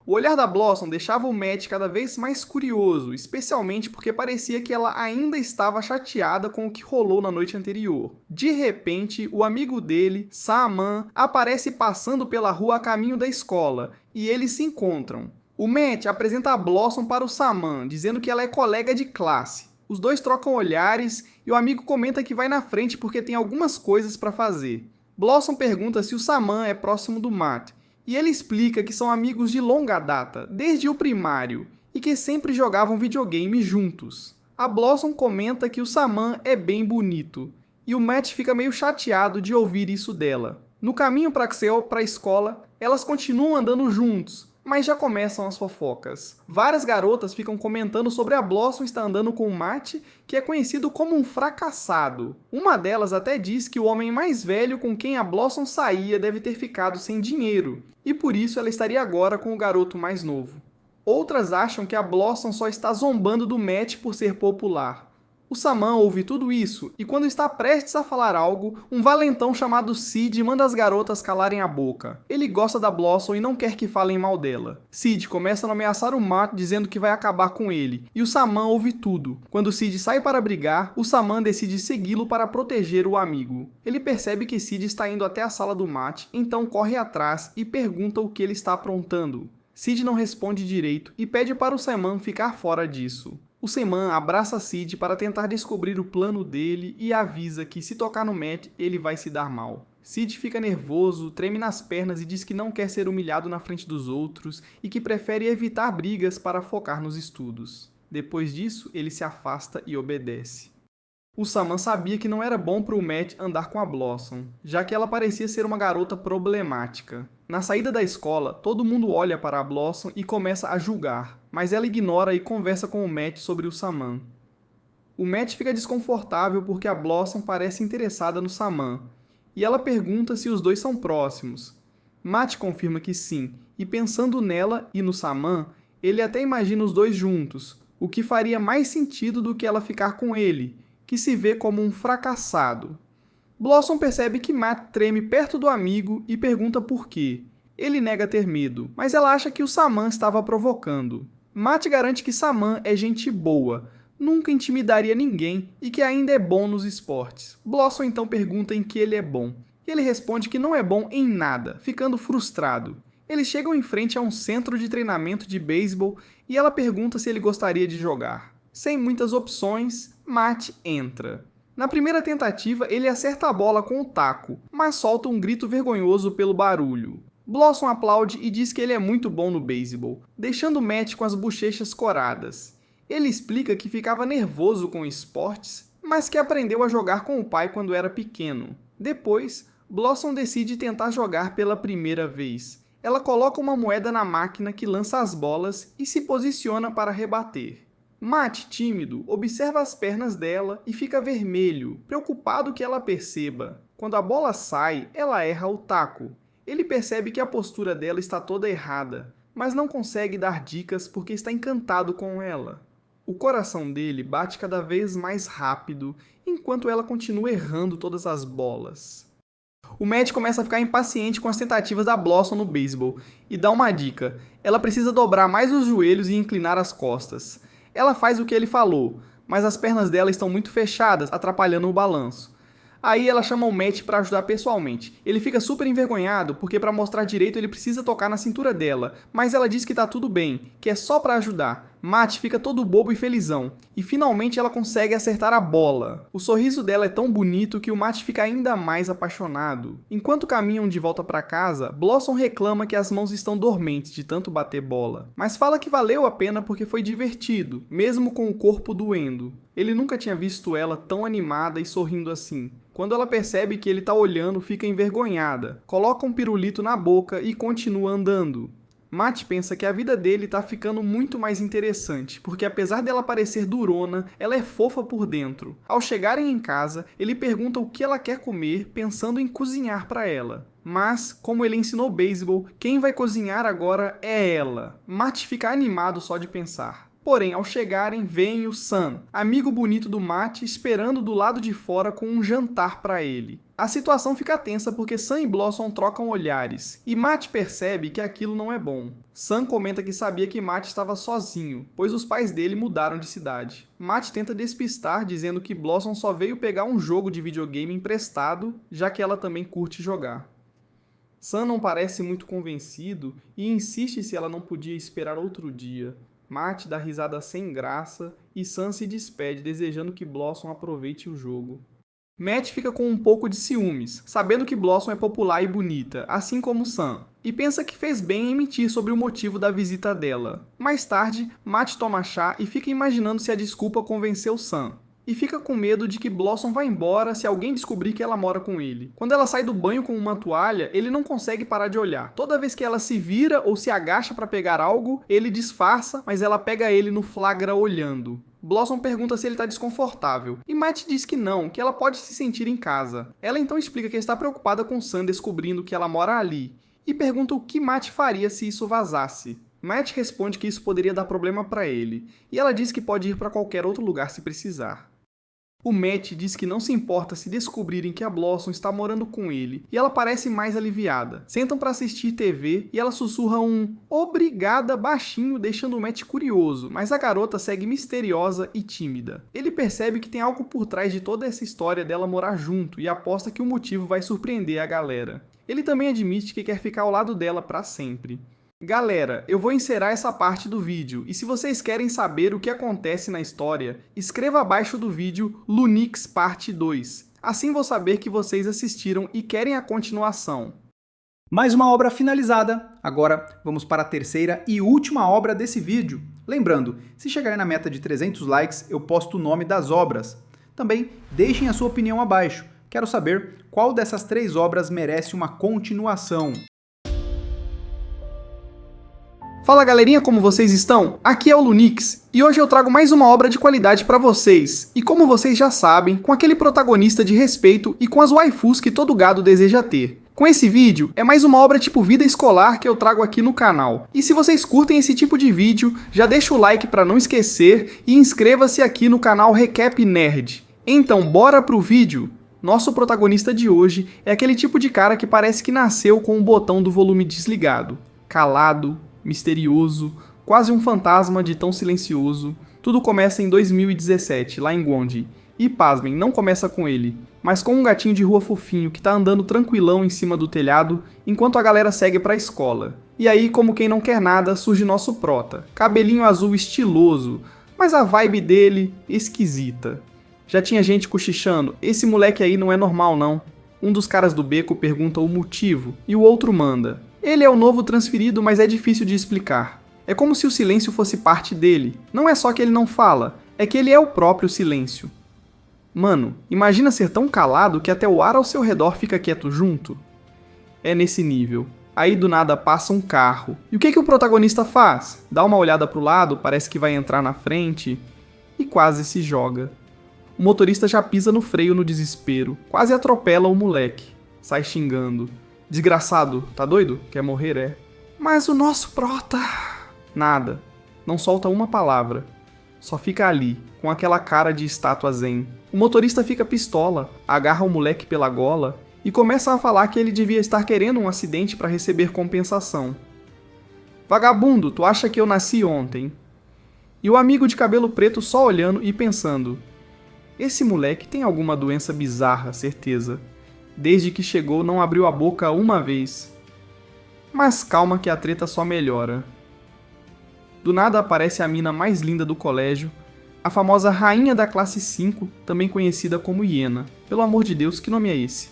O olhar da Blossom deixava o Matt cada vez mais curioso, especialmente porque parecia que ela ainda estava chateada com o que rolou na noite anterior. De repente, o amigo dele, Saman, aparece passando pela rua a caminho da escola, e eles se encontram. O Matt apresenta a Blossom para o Saman, dizendo que ela é colega de classe. Os dois trocam olhares e o amigo comenta que vai na frente porque tem algumas coisas para fazer. Blossom pergunta se o Saman é próximo do Matt, e ele explica que são amigos de longa data, desde o primário, e que sempre jogavam videogame juntos. A Blossom comenta que o Saman é bem bonito, e o Matt fica meio chateado de ouvir isso dela. No caminho para a escola, elas continuam andando juntos, mas já começam as fofocas. Várias garotas ficam comentando sobre a Blossom estar andando com o Matt, que é conhecido como um fracassado. Uma delas até diz que o homem mais velho com quem a Blossom saía deve ter ficado sem dinheiro, e por isso ela estaria agora com o garoto mais novo. Outras acham que a Blossom só está zombando do Matt por ser popular. O Saman ouve tudo isso, e quando está prestes a falar algo, um valentão chamado Sid manda as garotas calarem a boca. Ele gosta da Blossom e não quer que falem mal dela. Sid começa a ameaçar o Matt dizendo que vai acabar com ele, e o Saman ouve tudo. Quando Sid sai para brigar, o Saman decide segui-lo para proteger o amigo. Ele percebe que Sid está indo até a sala do Matt, então corre atrás e pergunta o que ele está aprontando. Sid não responde direito e pede para o Saman ficar fora disso. O Saman abraça Sid para tentar descobrir o plano dele e avisa que se tocar no Matt, ele vai se dar mal. Sid fica nervoso, treme nas pernas e diz que não quer ser humilhado na frente dos outros e que prefere evitar brigas para focar nos estudos. Depois disso, ele se afasta e obedece. O Saman sabia que não era bom para o Matt andar com a Blossom, já que ela parecia ser uma garota problemática. Na saída da escola, todo mundo olha para a Blossom e começa a julgar, mas ela ignora e conversa com o Matt sobre o Saman. O Matt fica desconfortável porque a Blossom parece interessada no Saman, e ela pergunta se os dois são próximos. Matt confirma que sim, e pensando nela e no Saman, ele até imagina os dois juntos, o que faria mais sentido do que ela ficar com ele, que se vê como um fracassado. Blossom percebe que Matt treme perto do amigo e pergunta por quê. Ele nega ter medo, mas ela acha que o Saman estava provocando. Matt garante que Saman é gente boa, nunca intimidaria ninguém e que ainda é bom nos esportes. Blossom então pergunta em que ele é bom. Ele responde que não é bom em nada, ficando frustrado. Eles chegam em frente a um centro de treinamento de beisebol e ela pergunta se ele gostaria de jogar. Sem muitas opções, Matt entra. Na primeira tentativa, ele acerta a bola com o taco, mas solta um grito vergonhoso pelo barulho. Blossom aplaude e diz que ele é muito bom no beisebol, deixando Matt com as bochechas coradas. Ele explica que ficava nervoso com esportes, mas que aprendeu a jogar com o pai quando era pequeno. Depois, Blossom decide tentar jogar pela primeira vez. Ela coloca uma moeda na máquina que lança as bolas e se posiciona para rebater. Matt, tímido, observa as pernas dela e fica vermelho, preocupado que ela perceba. Quando a bola sai, ela erra o taco. Ele percebe que a postura dela está toda errada, mas não consegue dar dicas porque está encantado com ela. O coração dele bate cada vez mais rápido, enquanto ela continua errando todas as bolas. O Matt começa a ficar impaciente com as tentativas da Blossom no beisebol e dá uma dica: ela precisa dobrar mais os joelhos e inclinar as costas. Ela faz o que ele falou, mas as pernas dela estão muito fechadas, atrapalhando o balanço. Aí ela chama o Matt para ajudar pessoalmente. Ele fica super envergonhado porque para mostrar direito ele precisa tocar na cintura dela, mas ela diz que tá tudo bem, que é só para ajudar. Matt fica todo bobo e felizão, e finalmente ela consegue acertar a bola. O sorriso dela é tão bonito que o Matt fica ainda mais apaixonado. Enquanto caminham de volta para casa, Blossom reclama que as mãos estão dormentes de tanto bater bola, mas fala que valeu a pena porque foi divertido, mesmo com o corpo doendo. Ele nunca tinha visto ela tão animada e sorrindo assim. Quando ela percebe que ele tá olhando, fica envergonhada, coloca um pirulito na boca e continua andando. Matt pensa que a vida dele tá ficando muito mais interessante, porque apesar dela parecer durona, ela é fofa por dentro. Ao chegarem em casa, ele pergunta o que ela quer comer, pensando em cozinhar para ela. Mas, como ele ensinou beisebol, quem vai cozinhar agora é ela. Matt fica animado só de pensar. Porém, ao chegarem, vem o Sam, amigo bonito do Matt, esperando do lado de fora com um jantar para ele. A situação fica tensa porque Sam e Blossom trocam olhares, e Matt percebe que aquilo não é bom. Sam comenta que sabia que Matt estava sozinho, pois os pais dele mudaram de cidade. Matt tenta despistar, dizendo que Blossom só veio pegar um jogo de videogame emprestado, já que ela também curte jogar. Sam não parece muito convencido e insiste se ela não podia esperar outro dia. Matt dá risada sem graça e Sam se despede, desejando que Blossom aproveite o jogo. Matt fica com um pouco de ciúmes, sabendo que Blossom é popular e bonita, assim como Sam, e pensa que fez bem em mentir sobre o motivo da visita dela. Mais tarde, Matt toma chá e fica imaginando se a desculpa convenceu Sam. E fica com medo de que Blossom vá embora se alguém descobrir que ela mora com ele. Quando ela sai do banho com uma toalha, ele não consegue parar de olhar. Toda vez que ela se vira ou se agacha para pegar algo, ele disfarça, mas ela pega ele no flagra olhando. Blossom pergunta se ele está desconfortável, e Matt diz que não, que ela pode se sentir em casa. Ela então explica que está preocupada com Sam descobrindo que ela mora ali, e pergunta o que Matt faria se isso vazasse. Matt responde que isso poderia dar problema para ele, e ela diz que pode ir para qualquer outro lugar se precisar. O Matt diz que não se importa se descobrirem que a Blossom está morando com ele, e ela parece mais aliviada. Sentam para assistir TV e ela sussurra um "obrigada" baixinho, deixando o Matt curioso, mas a garota segue misteriosa e tímida. Ele percebe que tem algo por trás de toda essa história dela morar junto e aposta que o motivo vai surpreender a galera. Ele também admite que quer ficar ao lado dela para sempre. Galera, eu vou encerrar essa parte do vídeo, e se vocês querem saber o que acontece na história, escreva abaixo do vídeo Lunix Parte 2. Assim vou saber que vocês assistiram e querem a continuação. Mais uma obra finalizada. Agora vamos para a terceira e última obra desse vídeo. Lembrando, se chegarem na meta de 300 likes, eu posto o nome das obras. Também deixem a sua opinião abaixo. Quero saber qual dessas 3 obras merece uma continuação. Fala galerinha, como vocês estão? Aqui é o Lunix, e hoje eu trago mais uma obra de qualidade pra vocês. E como vocês já sabem, com aquele protagonista de respeito e com as waifus que todo gado deseja ter. Com esse vídeo, é mais uma obra tipo vida escolar que eu trago aqui no canal. E se vocês curtem esse tipo de vídeo, já deixa o like pra não esquecer e inscreva-se aqui no canal Recap Nerd. Então bora pro vídeo! Nosso protagonista de hoje é aquele tipo de cara que parece que nasceu com o botão do volume desligado. Calado, misterioso, quase um fantasma de tão silencioso. Tudo começa em 2017, lá em Gwondi. E pasmem, não começa com ele, mas com um gatinho de rua fofinho que tá andando tranquilão em cima do telhado, enquanto a galera segue pra escola. E aí, como quem não quer nada, surge nosso prota. Cabelinho azul estiloso, mas a vibe dele, esquisita. Já tinha gente cochichando, esse moleque aí não é normal não. Um dos caras do beco pergunta o motivo, e o outro manda. Ele é o novo transferido, mas é difícil de explicar. É como se o silêncio fosse parte dele. Não é só que ele não fala, é que ele é o próprio silêncio. Mano, imagina ser tão calado que até o ar ao seu redor fica quieto junto? É nesse nível. Aí do nada passa um carro. E o que o protagonista faz? Dá uma olhada pro lado, parece que vai entrar na frente, e quase se joga. O motorista já pisa no freio no desespero, quase atropela o moleque. Sai xingando. Desgraçado, tá doido? Quer morrer, é? Mas o nosso prota... Nada. Não solta uma palavra. Só fica ali, com aquela cara de estátua zen. O motorista fica pistola, agarra o moleque pela gola e começa a falar que ele devia estar querendo um acidente para receber compensação. Vagabundo, tu acha que eu nasci ontem? E o amigo de cabelo preto só olhando e pensando. Esse moleque tem alguma doença bizarra, certeza. Desde que chegou não abriu a boca uma vez. Mas calma que a treta só melhora. Do nada aparece a mina mais linda do colégio, a famosa rainha da classe 5, também conhecida como Hiena. Pelo amor de Deus, que nome é esse?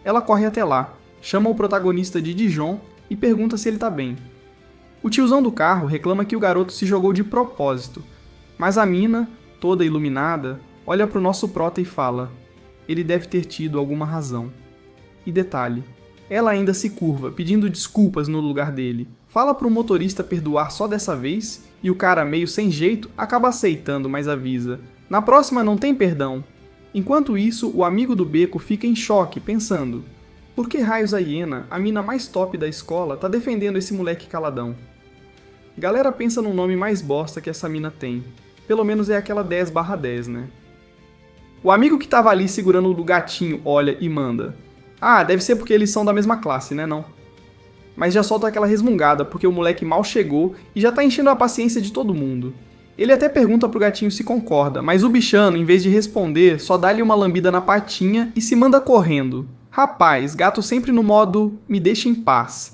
Ela corre até lá, chama o protagonista de Dijon e pergunta se ele tá bem. O tiozão do carro reclama que o garoto se jogou de propósito, mas a mina, toda iluminada, olha pro nosso prota e fala: ele deve ter tido alguma razão. E detalhe, ela ainda se curva, pedindo desculpas no lugar dele. Fala pro motorista perdoar só dessa vez, e o cara, meio sem jeito, acaba aceitando, mas avisa: na próxima não tem perdão. Enquanto isso, o amigo do beco fica em choque, pensando: por que raios a Hiena, a mina mais top da escola, tá defendendo esse moleque caladão? Galera pensa num nome mais bosta que essa mina tem. Pelo menos é aquela 10/10, né? O amigo que tava ali segurando o do gatinho olha e manda: ah, deve ser porque eles são da mesma classe, né não? Mas já solta aquela resmungada porque o moleque mal chegou e já tá enchendo a paciência de todo mundo. Ele até pergunta pro gatinho se concorda, mas o bichano, em vez de responder, só dá-lhe uma lambida na patinha e se manda correndo. Rapaz, gato sempre no modo me deixa em paz.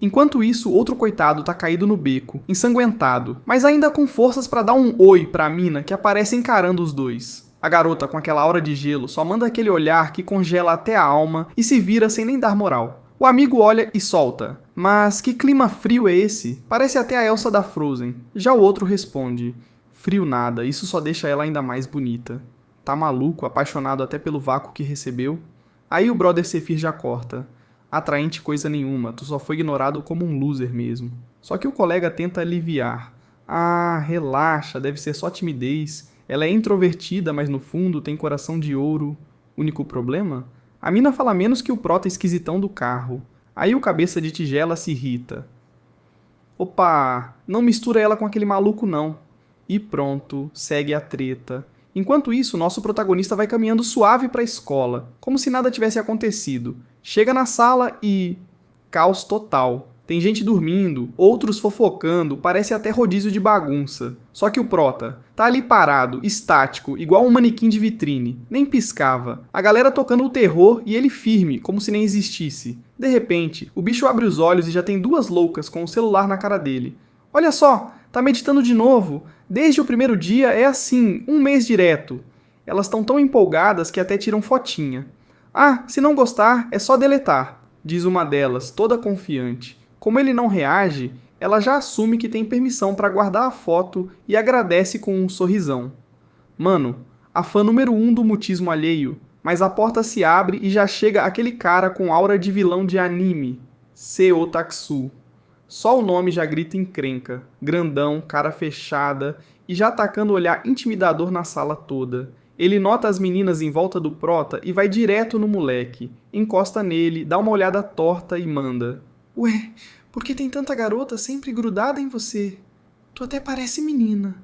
Enquanto isso, outro coitado tá caído no beco, ensanguentado, mas ainda com forças pra dar um oi pra mina que aparece encarando os dois. A garota, com aquela aura de gelo, só manda aquele olhar que congela até a alma e se vira sem nem dar moral. O amigo olha e solta: mas que clima frio é esse? Parece até a Elsa da Frozen. Já o outro responde: frio nada, isso só deixa ela ainda mais bonita. Tá maluco, apaixonado até pelo vácuo que recebeu? Aí o brother Sefir já corta: atraente coisa nenhuma, tu só foi ignorado como um loser mesmo. Só que o colega tenta aliviar: ah, relaxa, deve ser só timidez. Ela é introvertida, mas no fundo tem coração de ouro. Único problema? A mina fala menos que o prota esquisitão do carro. Aí o cabeça de tigela se irrita: opa, não mistura ela com aquele maluco não. E pronto, segue a treta. Enquanto isso, nosso protagonista vai caminhando suave pra escola, como se nada tivesse acontecido. Chega na sala e... caos total. Tem gente dormindo, outros fofocando, parece até rodízio de bagunça. Só que o prota tá ali parado, estático, igual um manequim de vitrine. Nem piscava. A galera tocando o terror e ele firme, como se nem existisse. De repente, o bicho abre os olhos e já tem duas loucas com o celular na cara dele. Olha só, tá meditando de novo. Desde o primeiro dia é assim, um mês direto. Elas estão tão empolgadas que até tiram fotinha. Ah, se não gostar, é só deletar, diz uma delas, toda confiante. Como ele não reage, ela já assume que tem permissão para guardar a foto e agradece com um sorrisão. Mano, a fã número 1 do mutismo alheio, mas a porta se abre e já chega aquele cara com aura de vilão de anime, Seo Taksu. Só o nome já grita encrenca, grandão, cara fechada e já atacando olhar intimidador na sala toda. Ele nota as meninas em volta do prota e vai direto no moleque, encosta nele, dá uma olhada torta e manda: ué, por que tem tanta garota sempre grudada em você? Tu até parece menina.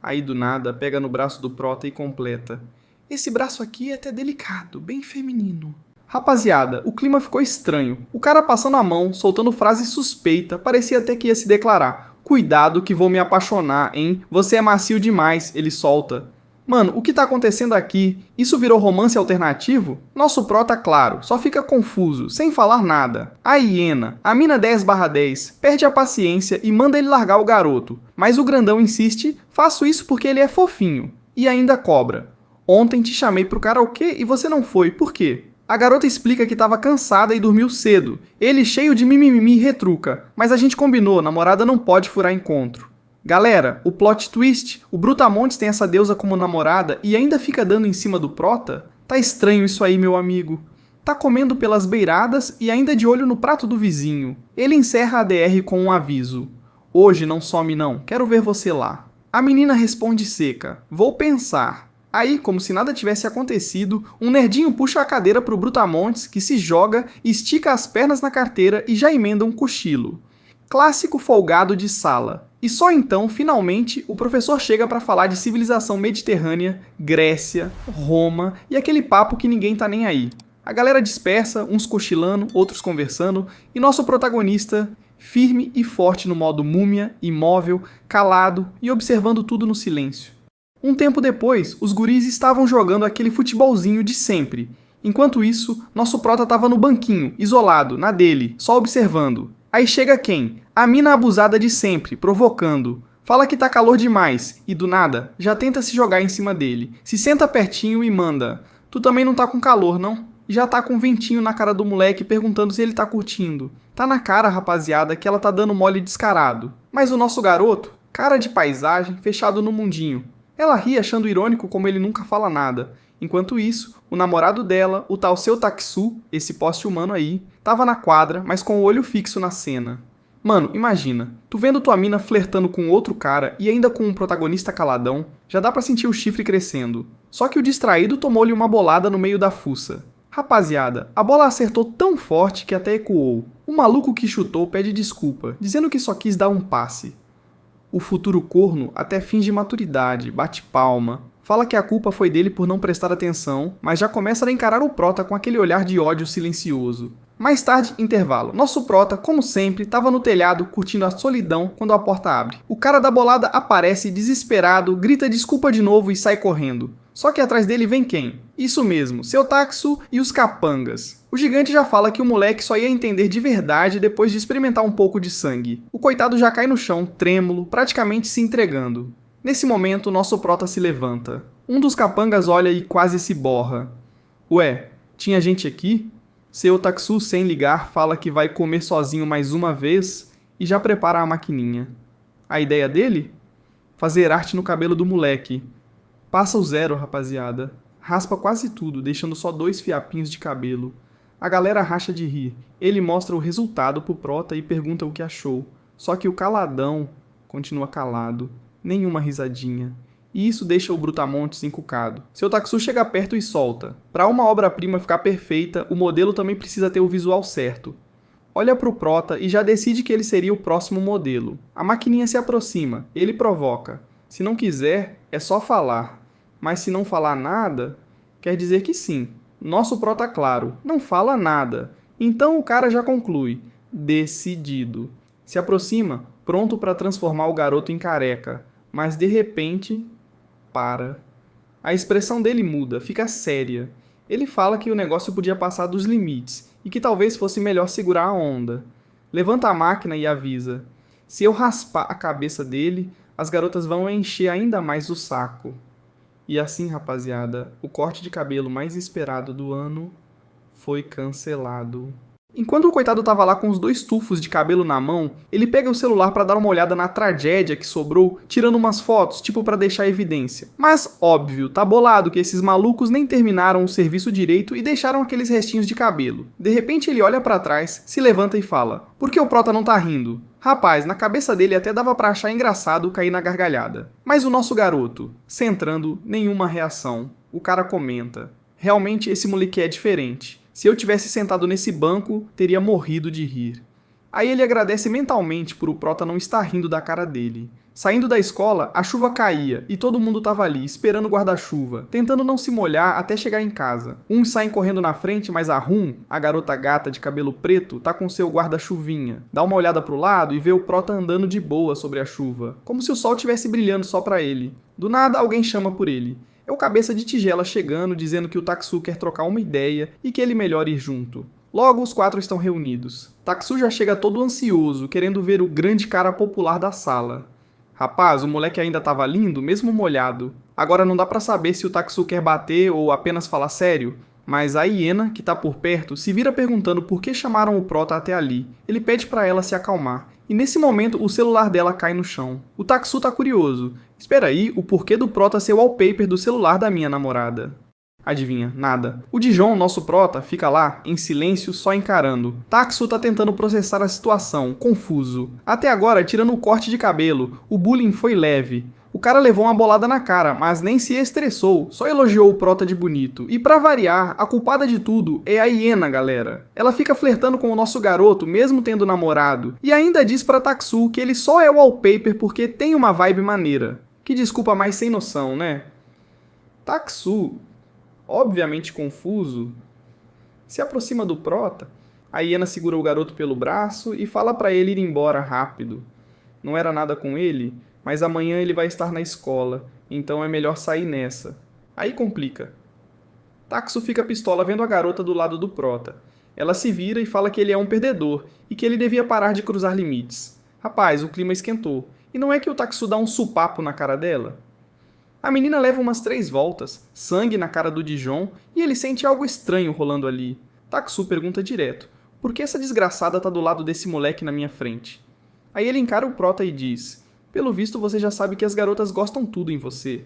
Aí do nada pega no braço do prota e completa: esse braço aqui é até delicado, bem feminino. Rapaziada, o clima ficou estranho. O cara passando a mão, soltando frase suspeita, parecia até que ia se declarar: cuidado que vou me apaixonar, hein? Você é macio demais, ele solta. Mano, o que tá acontecendo aqui? Isso virou romance alternativo? Nosso prota, claro, só fica confuso, sem falar nada. A Hiena, a mina 10/10, perde a paciência e manda ele largar o garoto. Mas o grandão insiste: faço isso porque ele é fofinho. E ainda cobra: ontem te chamei pro karaokê e você não foi, por quê? A garota explica que estava cansada e dormiu cedo. Ele, cheio de mimimi, retruca: mas a gente combinou, namorada não pode furar encontro. Galera, o plot twist, o Brutamontes tem essa deusa como namorada e ainda fica dando em cima do prota? Tá estranho isso aí, meu amigo. Tá comendo pelas beiradas e ainda de olho no prato do vizinho. Ele encerra a DR com um aviso: hoje não some não, quero ver você lá. A menina responde seca: vou pensar. Aí, como se nada tivesse acontecido, um nerdinho puxa a cadeira pro Brutamontes, que se joga, estica as pernas na carteira e já emenda um cochilo. Clássico folgado de sala. E só então, finalmente, o professor chega para falar de civilização mediterrânea, Grécia, Roma e aquele papo que ninguém tá nem aí. A galera dispersa, uns cochilando, outros conversando, e nosso protagonista, firme e forte no modo múmia, imóvel, calado e observando tudo no silêncio. Um tempo depois, os guris estavam jogando aquele futebolzinho de sempre. Enquanto isso, nosso prota estava no banquinho, isolado, na dele, só observando. Aí chega quem? A mina abusada de sempre, provocando. Fala que tá calor demais, e do nada, já tenta se jogar em cima dele. Se senta pertinho e manda. Tu também não tá com calor, não? E já tá com um ventinho na cara do moleque perguntando se ele tá curtindo. Tá na cara, rapaziada, que ela tá dando mole descarado. Mas o nosso garoto, cara de paisagem, fechado no mundinho. Ela ri achando irônico como ele nunca fala nada. Enquanto isso, o namorado dela, o tal seu Taksu, esse poste humano aí, tava na quadra, mas com o olho fixo na cena. Mano, imagina, tu vendo tua mina flertando com outro cara e ainda com um protagonista caladão, já dá pra sentir o chifre crescendo. Só que o distraído tomou-lhe uma bolada no meio da fuça. Rapaziada, a bola acertou tão forte que até ecoou. O maluco que chutou pede desculpa, dizendo que só quis dar um passe. O futuro corno até finge maturidade, bate palma. Fala que a culpa foi dele por não prestar atenção, mas já começa a encarar o prota com aquele olhar de ódio silencioso. Mais tarde, intervalo. Nosso prota, como sempre, estava no telhado curtindo a solidão quando a porta abre. O cara da bolada aparece desesperado, grita desculpa de novo e sai correndo. Só que atrás dele vem quem? Isso mesmo, seu Taksu e os capangas. O gigante já fala que o moleque só ia entender de verdade depois de experimentar um pouco de sangue. O coitado já cai no chão, trêmulo, praticamente se entregando. Nesse momento, nosso prota se levanta. Um dos capangas olha e quase se borra. Ué, tinha gente aqui? Seu Taksu, sem ligar, fala que vai comer sozinho mais uma vez e já prepara a maquininha. A ideia dele? Fazer arte no cabelo do moleque. Passa o zero, rapaziada. Raspa quase tudo, deixando só 2 fiapinhos de cabelo. A galera racha de rir. Ele mostra o resultado pro prota e pergunta o que achou. Só que o caladão continua calado. Nenhuma risadinha. E isso deixa o Brutamontes encucado. Seu Taksu chega perto e solta. Para uma obra-prima ficar perfeita, o modelo também precisa ter o visual certo. Olha pro prota e já decide que ele seria o próximo modelo. A maquininha se aproxima, ele provoca. Se não quiser, é só falar. Mas se não falar nada, quer dizer que sim. Nosso prota, claro, não fala nada. Então o cara já conclui. Decidido. Se aproxima, pronto para transformar o garoto em careca. Mas de repente, para. A expressão dele muda, fica séria. Ele fala que o negócio podia passar dos limites e que talvez fosse melhor segurar a onda. Levanta a máquina e avisa. Se eu raspar a cabeça dele, as garotas vão encher ainda mais o saco. E assim, rapaziada, o corte de cabelo mais esperado do ano foi cancelado. Enquanto o coitado tava lá com os 2 tufos de cabelo na mão, ele pega o celular pra dar uma olhada na tragédia que sobrou, tirando umas fotos, tipo pra deixar evidência. Mas, óbvio, tá bolado que esses malucos nem terminaram o serviço direito e deixaram aqueles restinhos de cabelo. De repente ele olha pra trás, se levanta e fala: "Por que o prota não tá rindo?" Rapaz, na cabeça dele até dava pra achar engraçado cair na gargalhada. Mas o nosso garoto, centrando, nenhuma reação. O cara comenta: "Realmente esse moleque é diferente. Se eu tivesse sentado nesse banco, teria morrido de rir." Aí ele agradece mentalmente por o prota não estar rindo da cara dele. Saindo da escola, a chuva caía e todo mundo tava ali, esperando o guarda-chuva, tentando não se molhar até chegar em casa. Uns saem correndo na frente, mas a Rum, a garota gata de cabelo preto, tá com seu guarda-chuvinha. Dá uma olhada pro lado e vê o prota andando de boa sobre a chuva, como se o sol estivesse brilhando só pra ele. Do nada, alguém chama por ele. É o cabeça de tigela chegando, dizendo que o Taksu quer trocar uma ideia e que ele melhor ir junto. Logo, os 4 estão reunidos. Taksu já chega todo ansioso, querendo ver o grande cara popular da sala. Rapaz, o moleque ainda tava lindo, mesmo molhado. Agora não dá pra saber se o Taksu quer bater ou apenas falar sério, mas a hiena, que tá por perto, se vira perguntando por que chamaram o prota até ali. Ele pede pra ela se acalmar. E nesse momento, o celular dela cai no chão. O Taksu tá curioso. Espera aí, o porquê do prota ser o wallpaper do celular da minha namorada? Adivinha, nada. O Dijon, nosso prota, fica lá, em silêncio, só encarando. Taksu tá tentando processar a situação, confuso. Até agora, tirando o corte de cabelo, o bullying foi leve. O cara levou uma bolada na cara, mas nem se estressou, só elogiou o prota de bonito. E pra variar, a culpada de tudo é a hiena, galera. Ela fica flertando com o nosso garoto, mesmo tendo namorado, e ainda diz pra Taksu que ele só é wallpaper porque tem uma vibe maneira. Que desculpa mais sem noção, né? Taksu, obviamente confuso, se aproxima do prota. A hiena segura o garoto pelo braço e fala pra ele ir embora rápido. Não era nada com ele, mas amanhã ele vai estar na escola, então é melhor sair nessa. Aí complica. Taksu fica pistola vendo a garota do lado do prota. Ela se vira e fala que ele é um perdedor e que ele devia parar de cruzar limites. Rapaz, o clima esquentou. E não é que o Taksu dá um supapo na cara dela? A menina leva umas 3 voltas, sangue na cara do Dijon, e ele sente algo estranho rolando ali. Taksu pergunta direto: por que essa desgraçada tá do lado desse moleque na minha frente? Aí ele encara o prota e diz: pelo visto você já sabe que as garotas gostam tudo em você.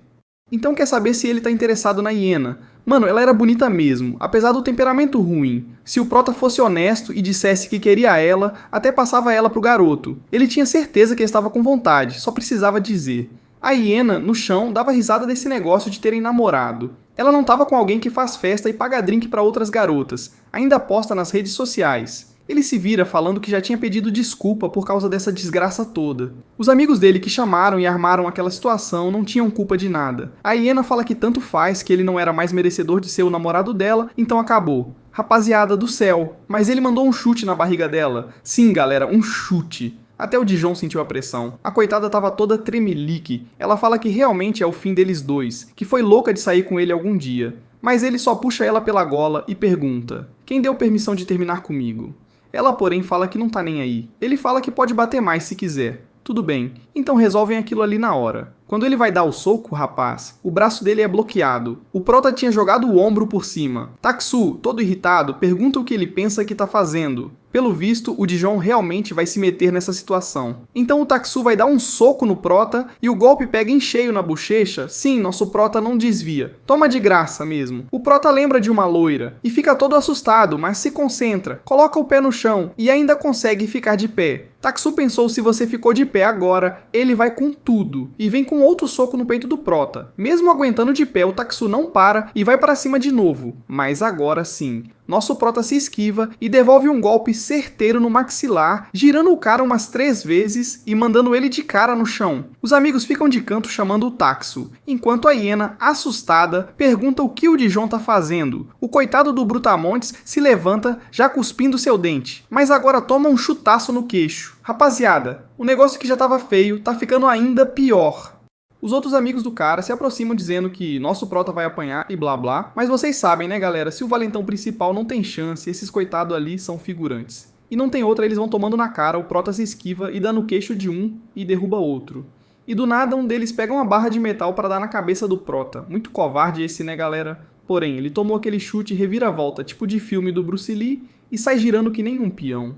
Então quer saber se ele tá interessado na hiena. Mano, ela era bonita mesmo, apesar do temperamento ruim. Se o prota fosse honesto e dissesse que queria ela, até passava ela pro garoto. Ele tinha certeza que estava com vontade, só precisava dizer. A hiena, no chão, dava risada desse negócio de terem namorado. Ela não tava com alguém que faz festa e paga drink pra outras garotas, ainda posta nas redes sociais. Ele se vira falando que já tinha pedido desculpa por causa dessa desgraça toda. Os amigos dele que chamaram e armaram aquela situação não tinham culpa de nada. A hiena fala que tanto faz, que ele não era mais merecedor de ser o namorado dela, então acabou. Rapaziada do céu, mas ele mandou um chute na barriga dela. Sim, galera, um chute. Até o Dijon sentiu a pressão. A coitada tava toda tremelique. Ela fala que realmente é o fim deles dois, que foi louca de sair com ele algum dia. Mas ele só puxa ela pela gola e pergunta: quem deu permissão de terminar comigo? Ela, porém, fala que não tá nem aí. Ele fala que pode bater mais se quiser. Tudo bem, então resolvem aquilo ali na hora. Quando ele vai dar o soco, rapaz, o braço dele é bloqueado. O prota tinha jogado o ombro por cima. Taksu, todo irritado, pergunta o que ele pensa que tá fazendo. Pelo visto, o Dijon realmente vai se meter nessa situação. Então o Taksu vai dar um soco no prota e o golpe pega em cheio na bochecha. Sim, nosso prota não desvia. Toma de graça mesmo. O prota lembra de uma loira e fica todo assustado, mas se concentra, coloca o pé no chão e ainda consegue ficar de pé. Taksu pensou: se você ficou de pé agora, ele vai com tudo. E vem com outro soco no peito do prota. Mesmo aguentando de pé, o Taksu não para e vai para cima de novo. Mas agora sim. Nosso prota se esquiva e devolve um golpe certeiro no maxilar, girando o cara umas 3 vezes e mandando ele de cara no chão. Os amigos ficam de canto chamando o Taksu, enquanto a hiena, assustada, pergunta o que o Dijon tá fazendo. O coitado do Brutamontes se levanta, já cuspindo seu dente, mas agora toma um chutaço no queixo. Rapaziada, o negócio que já tava feio tá ficando ainda pior. Os outros amigos do cara se aproximam dizendo que nosso prota vai apanhar e blá blá, mas vocês sabem, né, galera, se o valentão principal não tem chance, esses coitados ali são figurantes. E não tem outra, eles vão tomando na cara, o prota se esquiva e dá no queixo de um e derruba outro. E do nada um deles pega uma barra de metal para dar na cabeça do prota. Muito covarde esse, né, galera? Porém, ele tomou aquele chute reviravolta, tipo de filme do Bruce Lee, e sai girando que nem um peão.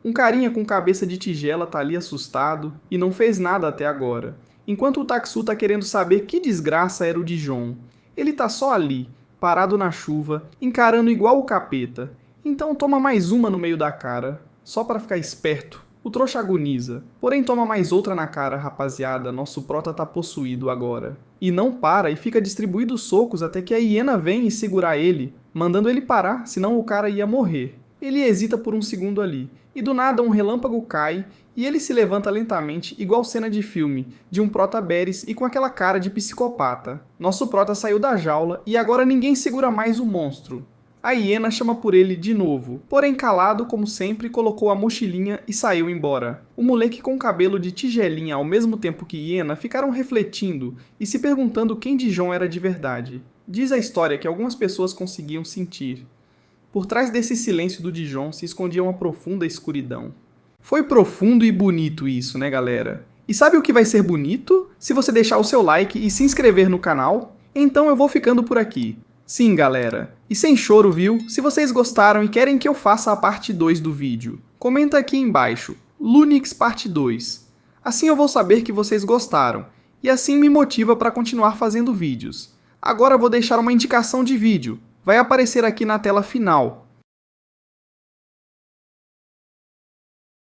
Um carinha com cabeça de tigela tá ali assustado e não fez nada até agora. Enquanto o Taksu tá querendo saber que desgraça era o Dijon. Ele tá só ali, parado na chuva, encarando igual o capeta. Então toma mais uma no meio da cara, só pra ficar esperto. O trouxa agoniza. Porém toma mais outra na cara, rapaziada, nosso prota tá possuído agora. E não para e fica distribuindo socos até que a hiena vem e segurar ele, mandando ele parar, senão o cara ia morrer. Ele hesita por um segundo ali, e do nada um relâmpago cai, e ele se levanta lentamente, igual cena de filme, de um prota Beres e com aquela cara de psicopata. Nosso prota saiu da jaula, e agora ninguém segura mais o monstro. A hiena chama por ele de novo, porém calado, como sempre, colocou a mochilinha e saiu embora. O moleque com cabelo de tigelinha ao mesmo tempo que hiena ficaram refletindo e se perguntando quem Dijon era de verdade. Diz a história que algumas pessoas conseguiam sentir. Por trás desse silêncio do Dijon se escondia uma profunda escuridão. Foi profundo e bonito isso, né, galera? E sabe o que vai ser bonito? Se você deixar o seu like e se inscrever no canal. Então eu vou ficando por aqui. Sim, galera. E sem choro, viu? Se vocês gostaram e querem que eu faça a parte 2 do vídeo, comenta aqui embaixo, Lunix parte 2. Assim eu vou saber que vocês gostaram, e assim me motiva para continuar fazendo vídeos. Agora vou deixar uma indicação de vídeo. Vai aparecer aqui na tela final.